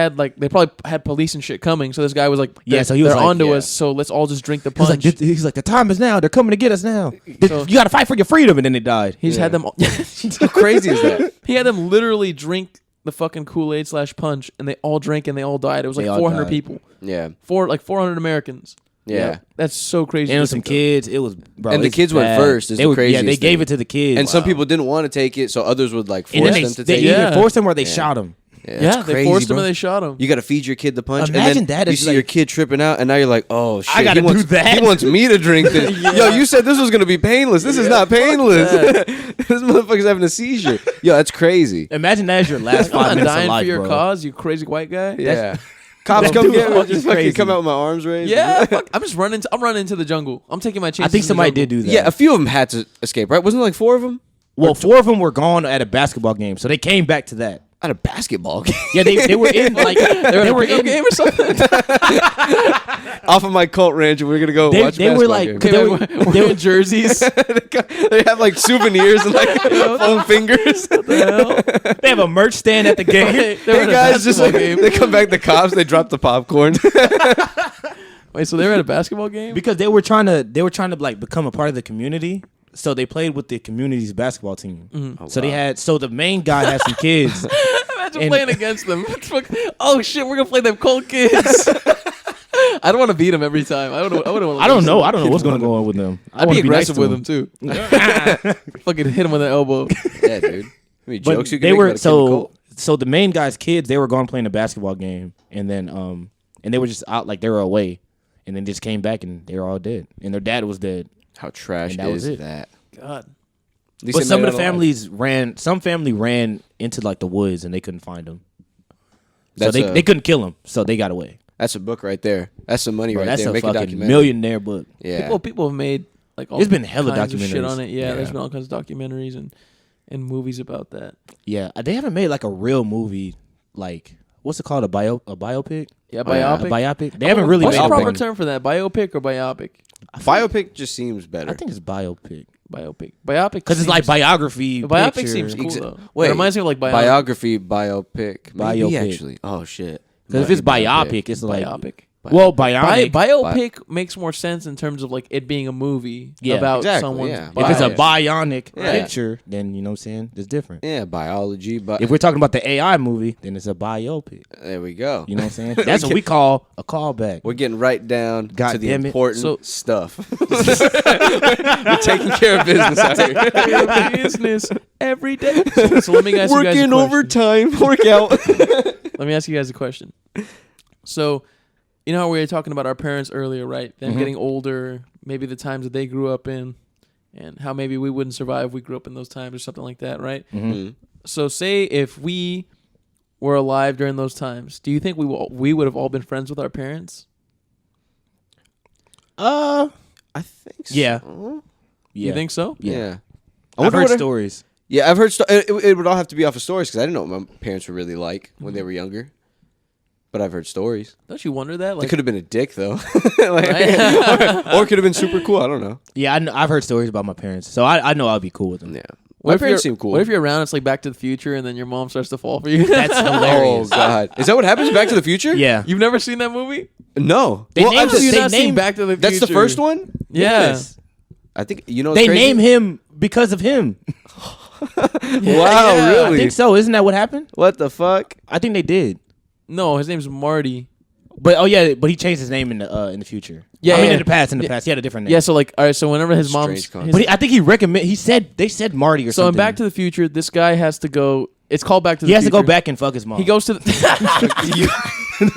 probably had police and shit coming. So this guy was like, Yeah, so he was they're like, onto yeah. us. So let's all just drink the He's punch. like, the time is now. They're coming to get us now. So- You got to fight for your freedom, and then they died. He's had them. How crazy is that? He had them literally drink the fucking Kool-Aid / punch, and they all drank and they all died. It was like They all 400 died. people, Yeah. 400 Americans. Yeah. That's so crazy. And it to was some think of. kids. It was bro. And the it's kids went bad. first is They the were, yeah, they craziest gave thing. it to the kids. And some people didn't want to take it, so others would like and force then them to they take Yeah. it. either forced them or they shot him. Yeah, Yeah, it's they crazy, forced him bro. and they shot him. You got to feed your kid the punch. Imagine and then that you as, see like- your kid tripping out, and now you're like, oh shit, gotta he wants, do that. He wants me to drink this. Yo, you said this was gonna be painless. This is not painless. This motherfucker's having a seizure. Yo, that's crazy. Imagine that as your last I'm 5 not minutes of dying life, for your bro. cause, you crazy white guy. Yeah. Cops That come dude get me. was Just fucking crazy. come out with my arms raised. Yeah, fuck, I'm running into the jungle. I'm taking my chances. I think in the somebody jungle. did do that. Yeah, a few of them had to escape, right? Wasn't there like 4 of them? Well, 4 of them were gone at a basketball game, so they came back to that. At a basketball game. Yeah, they were in like they were in game or something. Off of my cult ranch, and we're gonna go watch they were basketball like game. they were in jerseys. They have like souvenirs and like foam fingers. they have a merch stand at the game. They were Hey at a guys, just like, basketball game. they come back, the cops, they drop the popcorn. Wait, so they were at a basketball game? Because they were trying to like become a part of the community. So they played with the community's basketball team. So the main guy had some kids. Imagine and- playing against them. Oh shit, we're gonna play them cold kids. I don't want to beat them every time. I don't know. I don't know what's gonna go on with them. I I'd wanna be aggressive nice with to them too. Fucking hit him with an elbow. Yeah, dude. I mean, But jokes you can they make were about a kid in a cult. so the main guy's kids, they were gone playing a basketball game, and then and they were just out, like they were away, and then just came back and they were all dead, and their dad was dead. How trash And that was is it. that? God. At least But they some made of the it alive. families ran into like the woods and they couldn't find them. So That's they couldn't kill him, so they got away. That's a book right there. That's some money Bro, right that's there. a Make a fucking documentary. millionaire book. Yeah. People have made like all There's been hella kinds of shit documentaries. on it. Yeah, there's Yeah. been all kinds of documentaries and movies about that. Yeah, they haven't made like a real movie, like what's it called, a biopic? Yeah, Oh, yeah. A biopic. biopic. They haven't really What's made the a proper one. term for that? Biopic or biopic? Biopic just seems better. I think it's biopic Biopic. because it's like biography. The biopic picture. seems cool Exa- though. Wait, It reminds me of like biography, biopic, maybe Biopic. actually. Oh shit. Because if it's biopic, it's like biopic. Well, bionic. Biopic makes more sense in terms of like it being a movie about exactly, someone's yeah. bio. If it's a bionic Yeah. picture, then you know what I'm saying? It's different. Yeah, biology. But If we're talking about the AI movie, then it's a biopic. there we go. You know what I'm saying? That's what we call a callback. We're getting right down God to the damn it. important stuff. We're taking care of business out here. business every day. So let me ask you guys a question. overtime, workout. Let me ask you guys a question. So, you know how we were talking about our parents earlier, right? Them getting older, maybe the times that they grew up in, and how maybe we wouldn't survive if we grew up in those times or something like that, right? So say if we were alive during those times, do you think we would have all been friends with our parents? I think so. Yeah. You think so? Yeah. I've heard stories. Yeah, I've heard. It would all have to be off of stories because I didn't know what my parents were really like when they were younger. But I've heard stories. Don't you wonder that? It Like, could have been a dick though, right? or it could have been super cool. I don't know. Yeah, I've heard stories about my parents, so I know I'll be cool with them. Yeah, What my if parents you're- seem cool. What if you're around? It's like Back to the Future, and then your mom starts to fall for you. That's Oh hilarious. God, is that what happens in Back to the Future? Yeah. You've never seen that movie? No. They named- How have you they not seen named- Back to the Future? That's the first one. Yeah. Yes. I think you know. They crazy? name him because of him. Wow, Yeah. really? I think so. Isn't that what happened? What the fuck? I think they did. No, his name's Marty. But but he changed his name in the future. Yeah, I mean yeah. in the past. In the past, he had a different name. Yeah, so like, all right, so whenever his mom's, Strange concept. his- But I think they said Marty or so in something. Back to the Future, this guy has to go. It's called Back to the he Future. has to go back and fuck his mom. He goes to the. He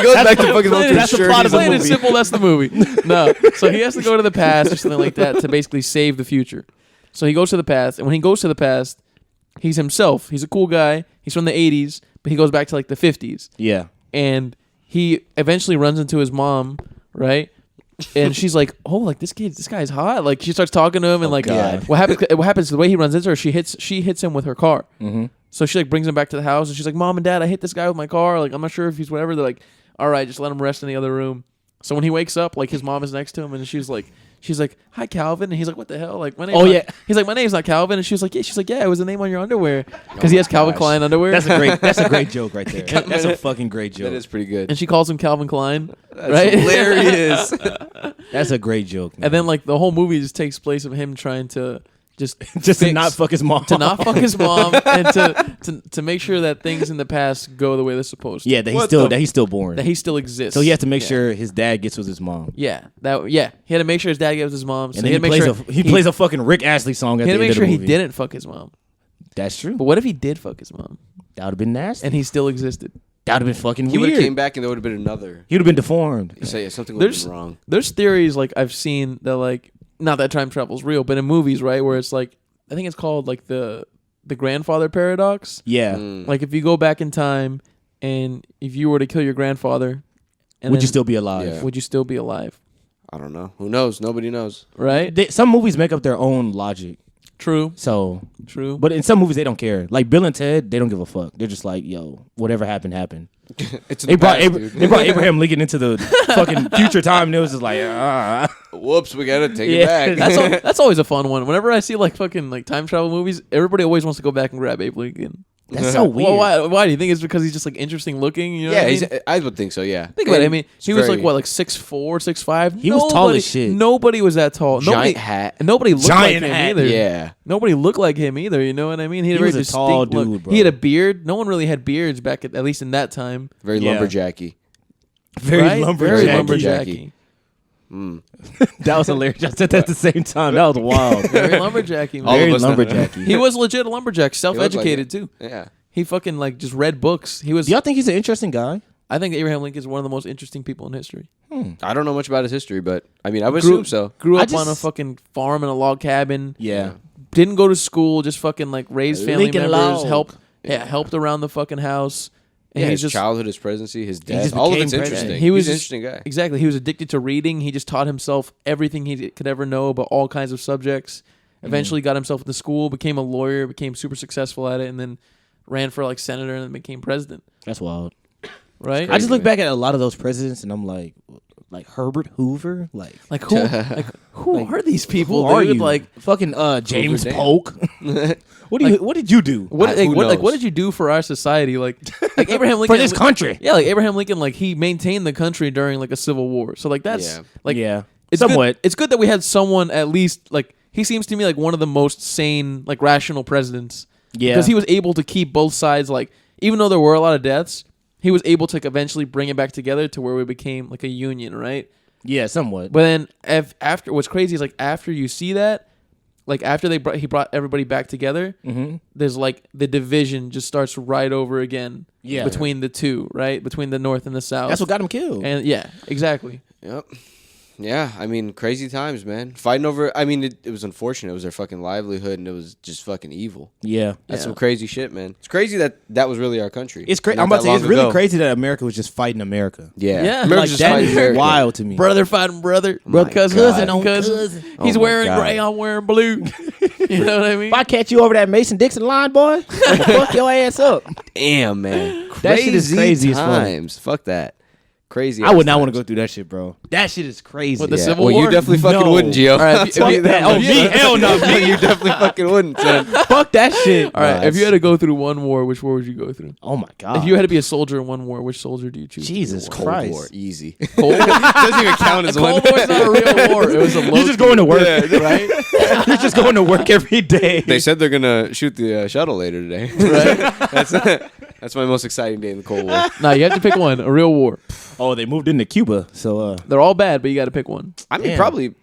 goes back to fucking Plain- to that's the ensure plot he's of a the movie. movie. Simple. That's the movie. No, so he has to go to the past or something like that to basically save the future. So he goes to the past, and when he goes to the past, he's himself. He's a cool guy. He's from the '80s, but he goes back to like the '50s, Yeah. and he eventually runs into his mom, right? And she's like, "Oh, like this guy's hot." Like she starts talking to him, and like, God. what happens? The way he runs into her, she hits him with her car. Mm-hmm. So she like brings him back to the house, and she's like, "Mom and Dad, I hit this guy with my car. Like I'm not sure if he's whatever." They're like, "All right, just let him rest in the other room." So when he wakes up, like his mom is next to him, and she's like, "Hi, Calvin," and he's like, "What the hell?" Like my name. Oh, yeah. He's like, "My name's not Calvin," and she's like, "Yeah, it was the name on your underwear," because he has Calvin Klein underwear. That's a great joke right there. That's a fucking great joke. That is pretty good. and she calls him Calvin Klein, That's right? hilarious. That's a great joke. Man. And then like the whole movie just takes place of him trying to just just to fix- not fuck his mom. to not fuck his mom and to make sure that things in the past go the way they're supposed to. Yeah, that he's still born. That he still exists. So he has to make Yeah. sure his dad gets with his mom. Yeah, he had to make sure his dad gets with his mom. So And he then had to make sure he plays a fucking Rick Astley song at he the had to end make of the sure he movie. didn't fuck his mom. That's true. But what if he did fuck his mom That would have been nasty. and he still existed? That would have been fucking He would have weird. came back and there would have been another. He would have been deformed. You say something would have There's been wrong. there's theories like I've seen that like not that time travel's real, but in movies, right, where it's like I think it's called like the grandfather paradox. Yeah. Mm. Like if you go back in time and if you were to kill your grandfather, and Would you then- still be alive? Yeah. would you still be alive? I don't know. Who knows? Nobody knows. Right? Some movies make up their own logic. True. So, True. but in some movies they don't care. Like Bill and Ted, they don't give a fuck. They're just like, yo, whatever happened, happened. It's in They the brought past, dude. they brought Abraham Lincoln into the fucking future time, and it was just like, Whoops, we gotta take Yeah. it back. That's always a fun one. Whenever I see like fucking like time travel movies, everybody always wants to go back and grab Abe Lincoln. that's so weird. Well, why do you think it's because he's just like interesting looking? You know Yeah, what I mean? I would think so. Yeah. Think about it. I mean, It's he was very like what, like 6'4", 6'5". He was tall as shit. Nobody was that tall. Giant hat. Nobody looked Giant like him hat. either. Yeah. Nobody looked like him either. You know what I mean? He had He a was very a tall distinct look. dude, bro. He had a beard. No one really had beards back at least in that time. Very Yeah. lumberjacky. Very right? lumberjacky. Very Lumberjacky. lumberjacky. That was hilarious. I said that at the same time. That was wild. Very lumberjacky. man. All of Very us know. lumberjacky. He was legit a lumberjack, self-educated too. Yeah. He fucking like just read books. He was. Do y'all think he's an interesting guy? I think Abraham Lincoln is one of the most interesting people in history. I don't know much about his history, but I mean, I would Grew- assume so. Grew I up on a just- fucking farm in a log cabin. Yeah. Didn't go to school. Just fucking like raised family Lincoln members. Log. Helped around the fucking house. And Yeah, he's his just childhood, his presidency, his just death, all of became it's president. interesting. He was He's an just- interesting guy. exactly. He was addicted to reading. He just taught himself everything he could ever know about all kinds of subjects. Eventually got himself into school, became a lawyer, became super successful at it, and then ran for like senator and then became president. That's wild. Right? I just look man. back at a lot of those presidents and I'm like, like Herbert Hoover, like who are these people? who are dude? you? Like fucking James damn. Polk. What did you do what who knows? what did you do for our society? Like Abraham Lincoln for this country? Yeah, like Abraham Lincoln, like he maintained the country during like a civil war. So like that's like Yeah, it's somewhat. Good, it's good that we had someone at least like he seems to me like one of the most sane, like rational presidents. Yeah, because he was able to keep both sides like even though there were a lot of deaths, he was able to like, eventually bring it back together to where we became like a union, right? Yeah, somewhat. But then after what's crazy is like after you see that, like after he brought everybody back together, there's like the division just starts right over again. Yeah. Between the two, right? Between the North and the South. That's what got him killed. And yeah, exactly. Yep. Yeah, I mean, crazy times, man. Fighting over. I mean, it was unfortunate. It was their fucking livelihood, and it was just fucking evil. Yeah, That's some crazy shit, man. It's crazy that was really our country. it's crazy. Not I'm about to that say it's long really ago. crazy that America was just fighting America. Yeah, Yeah, America's Like just that fighting is America. wild to me. Brother fighting brother. My Cousin God. fighting cousin. He's Oh my wearing God. gray, I'm wearing blue. You know what I mean? If I catch you over that Mason-Dixon line, boy, I'ma fuck your ass up. Damn, man. That shit is crazy as fuck. times. Fuck that. Crazy. I would ass not want to times. go through that shit, bro. That shit is crazy. What, the Yeah. Civil well, War? you definitely fucking No. wouldn't, Gio. All right, if you- that. Oh, me? Hell no, me. You definitely fucking wouldn't, son. Fuck that shit. All right, if you had to go through one war, which war would you go through? Oh my god. If you had to be a soldier in one war, which soldier do you choose? Jesus Cold Christ. War, easy. Cold War? Doesn't even count as one. Cold War's not a real war. It was a low You're just going to work, right? You're just going to work every day. They said they're gonna shoot the shuttle later today. Right? That's my most exciting day in the Cold War. Nah, you have to pick one. A real war. Oh, they moved into Cuba, so They're all bad, but you got to pick one. I mean, Damn.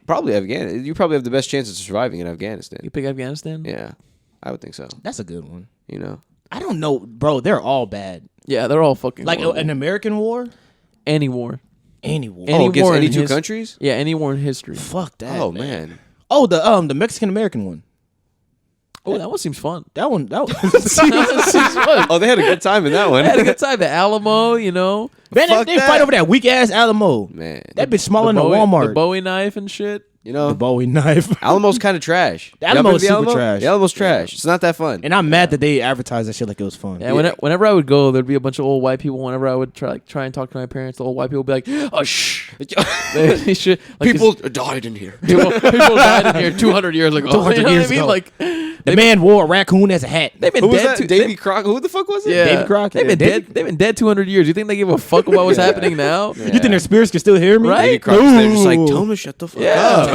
probably Afghanistan. You probably have the best chance of surviving in Afghanistan. You pick Afghanistan? Yeah, I would think so. that's a good one. You know, I don't know, bro. They're all bad. Yeah, they're all fucking Like horrible. an American war, Any war. any war. Any against war any in two his- countries. Yeah, any war in history. Fuck that. Oh man. Oh, the Mexican American one. Oh, that one seems fun. That one. That one seems fun. Oh, they had a good time in that I had a one. good time. The Alamo, you know. Man, Fuck they that. fight over that weak ass Alamo. Man, That bitch smaller The than a Bowie- Walmart. The Bowie knife and shit. you know, The Bowie knife. Alamo's kind of trash. The Y'all been Alamo's to super trash. The Alamo's trash. It's not that fun. And I'm mad that they advertised that shit like it was fun. Yeah, whenever I would go, there'd be a bunch of old white people. Whenever I would try and talk to my parents, the old white people would be like, "Oh, shh." They should, like, People died in here. people died in here 200 years ago. 200 You know years what I mean? ago. Like The man wore a raccoon as a hat. they've been Who was dead. that? Davy Crockett. Who the fuck was it? Yeah, Davy Crockett. They've been Davy- dead. They've been dead 200 years. You think they give a fuck about what's happening now? You think their spirits can still hear me? Right? Davy Crockett's there just like, Ooh. tell him to shut the fuck Yeah.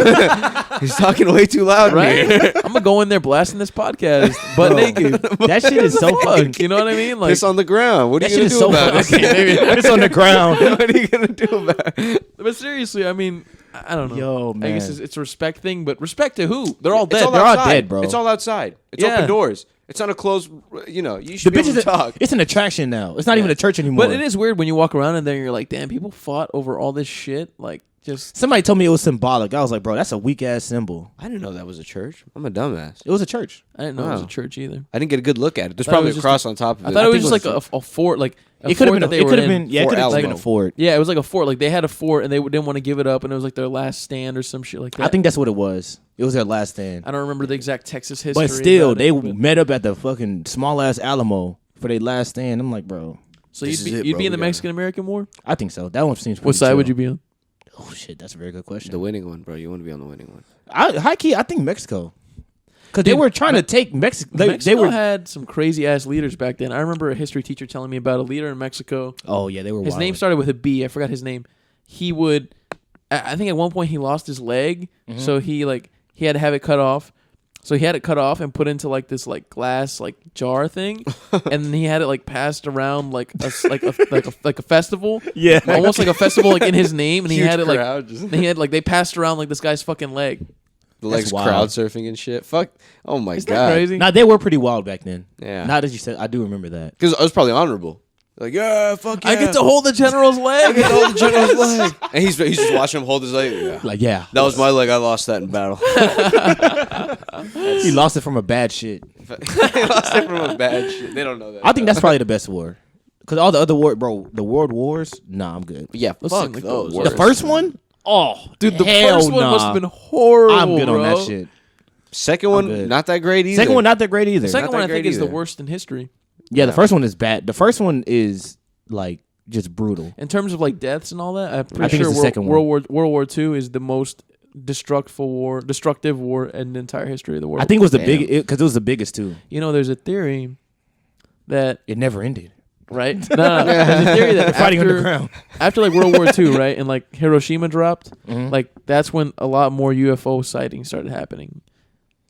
up. He's talking way too loud in Right? here. I'm gonna go in there blasting this podcast, butt naked. That shit is so fucking. Fuck, you know what I mean? Like, Piss on the ground. What are That you shit gonna is do so about it? fucking. It's on the ground. What are you gonna do about it? but seriously, I mean, I don't know. Yo, I guess man. it's a respect thing, but respect to who? They're all It's dead. all They're all outside. dead, bro. It's all outside. It's Yeah. open doors. It's on a closed. You know, you The should be bitch able is to talk. it's an attraction now. It's not even a church anymore. But it is weird when you walk around and then you're like, damn, people fought over all this shit. Like, just Somebody told me it was symbolic. I was like, bro, that's a weak ass symbol. I didn't know that was a church. I'm a dumbass. It was a church. I didn't know it was Wow. a church either. I didn't get a good look at it. There's thought it probably was a just cross on top of it. I thought it was think just it like a fort, like a It could have fort been. that they It were could have in. been. Yeah, it Fort could have been a Alamo. fort. Yeah, it was like a fort. Like they had a fort and they didn't want to give it up, and it was like their last stand or some shit like that. I think that's what it was. It was their last stand. I don't remember the exact Texas history. But still, about they it, but- met up at the fucking small ass Alamo for their last stand. I'm like, bro, So This you'd is be, it, you'd bro. be in the We gotta- Mexican American War. I think so. That one seems. What side would you be on? Oh shit, that's a very good question. the winning one, bro. You want to be on the winning one. High key, I think Mexico, because they Dude, were trying to take Mexico. They Mexico were. had some crazy ass leaders back then. I remember a history teacher telling me about a leader in Mexico. Oh yeah, they were. His wildin'. name started with a B. I forgot his name. He would, I think at one point he lost his leg, so he had to have it cut off. So he had it cut off and put into like this like glass like jar thing, and then he had it like passed around like a festival. Yeah. almost like a festival like in his name, and he Huge had it like crowd just- he had like they passed around like this guy's fucking leg. The That's legs wild. crowd surfing and shit. Fuck. Oh my Isn't god. that crazy? Nah, they were pretty wild back then. Yeah. Now that you said, I do remember that. Because I was probably honorable. Like, yeah, fuck yeah. I get to hold the general's leg. hold the general's leg. And he's just watching him hold his leg. Yeah. Like, yeah, That was my leg. I lost that in battle. he lost it from a bad shit. He lost it from a bad shit. They don't know that. I think that's probably the best war. Because all the other war, bro, the world wars, nah, I'm good. Yeah, Those fuck seem like the those. worst. The first one, oh, Dude, the hell first one nah. must have been horrible. I'm good on bro. that shit. Second I'm one, good. not that great either. Second one, not that great either. The second Not one that I think great is the either. worst in history. Yeah, the first one is bad. The first one is like just brutal. In terms of like deaths and all that, I'm I pretty think sure it's the second one. World War II is the most destructive war in the entire history of the world. I think it was the big because it was the biggest too. You know, there's a theory that It never ended. right. No. There's a theory that Fighting underground. after like World War II, right, and like Hiroshima dropped, Mhm. like that's when a lot more UFO sightings started happening.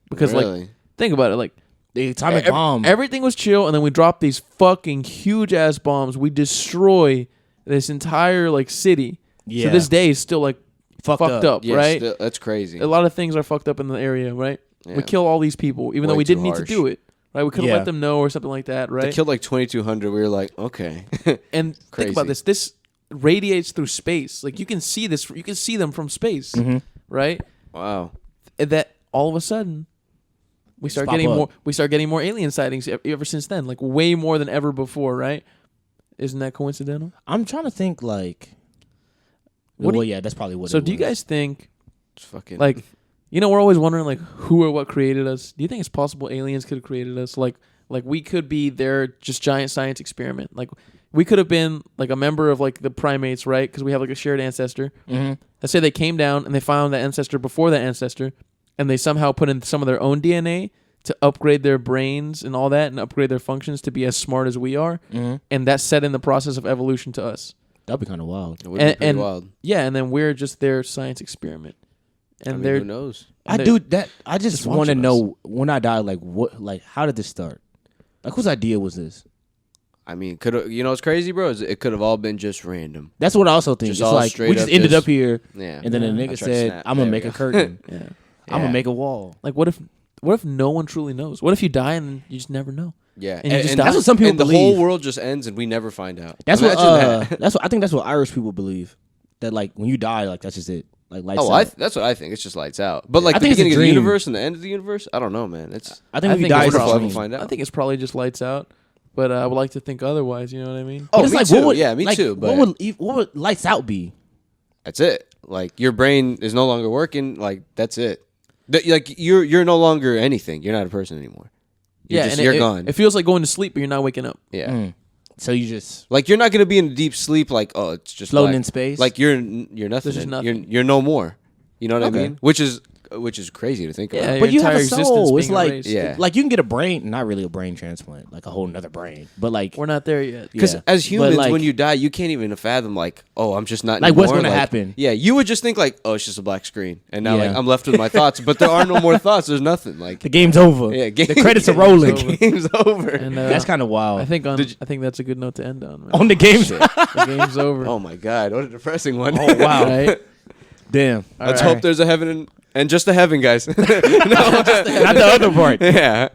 Because Really? like, think about it, like. The atomic bomb. Everything was chill, and then we dropped these fucking huge ass bombs. We destroy this entire like city. Yeah. So this day is still like fucked up, Yeah, right? that's crazy. A lot of things are fucked up in the area, right? Yeah. We kill all these people, even though Way we didn't too need to harsh. do it. Right? We could have Yeah. let them know or something like that, They right? killed like 2,200. We were like, okay. And think about Crazy. this. This radiates through space. Like you can see this. You can see them from space, Mhm. right? Wow. And that all of a sudden. We start pop getting up. more. We start getting more alien sightings ever since then, like way more than ever before, right? Isn't that coincidental? I'm trying to think like. What do well, you- yeah, that's probably what. So, it do you was. guys think, It's fucking like, you know, we're always wondering, like, who or what created us? Do you think it's possible aliens could have created us? Like we could be their just giant science experiment. Like, we could have been like a member of like the primates, right? Because we have like a shared ancestor. Mhm. Let's say they came down and they found that ancestor before that ancestor, and they somehow put in some of their own DNA to upgrade their brains and all that, and upgrade their functions to be as smart as we are, Mhm. and that's set in the process of evolution to us. That'd be kind of wild. It would be pretty and wild. Yeah, and then we're just their science experiment, and I mean, they're who knows? and I they're- do that. I just just want to watching know when I die, like what, like how did this start? Like whose idea was this? I mean, could you know what's crazy, bro? Is it could have all been just random. That's what I also think. Just it's all like straight we just up ended just- up here, Yeah. and then the I nigga tried to said, snap. "I'm gonna There make we a go. curtain. yeah. I'm Yeah. gonna make a wall." Like, what if no one truly knows? What if you die and you just never know? Yeah, And you just die. That's what some people and the believe. whole world just ends and we never find out. That's Imagine what. that. That's what I think. That's what Irish people believe. That like when you die, like that's just it. Like lights Oh, out. that's what I think. It's just lights out. But like I the think it's a beginning of the dream. universe and the end of the universe, I don't know, man. It's I think if you I think die, it's it's a probably- dream. find out. I think it's probably just lights out, but I would like to think otherwise. You know what I mean? Oh, But it's me like, too. what would, Yeah, me like, too, but- what would lights out be? that's it. Like your brain is no longer working. Like that's it. Like you're no longer anything. You're not a person anymore. You're gone. It feels like going to sleep, but you're not waking up. Yeah. So you just Like you're not gonna be in a deep sleep. Like it's just floating black. in space. Like you're nothing. There's just nothing. You're no more. You know what Okay. I mean? Which is crazy to think Yeah, about. your but you have entire a existence soul. It's being like erased. Yeah. like you can get a brain, not really a brain transplant, like a whole nother brain, but like We're not there yet. Because Yeah. as But, humans, like- when you die, you can't even fathom like, oh, I'm just not. Like, what's anymore. gonna Like, happen? Yeah, you would just think like, oh, it's just a black screen, and now Yeah. like I'm left with my thoughts, but there are no more thoughts. There's nothing. Like the game's over. yeah, The credits are rolling. over. Game's over. And That's kind of wild. I think Did you- I think that's a good note to end on. Man. On the games. The game's over. Oh my god, what a depressing one. Oh wow. Right? Damn. Let's All hope there's a heaven and just a heaven, guys. Not the other part. yeah.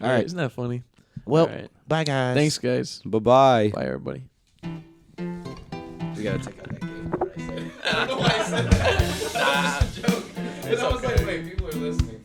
All right. Isn't that funny? Well, All right. bye guys. Thanks, guys. Bye bye. Bye, everybody. We gotta take out that game. I was like, wait, people are listening.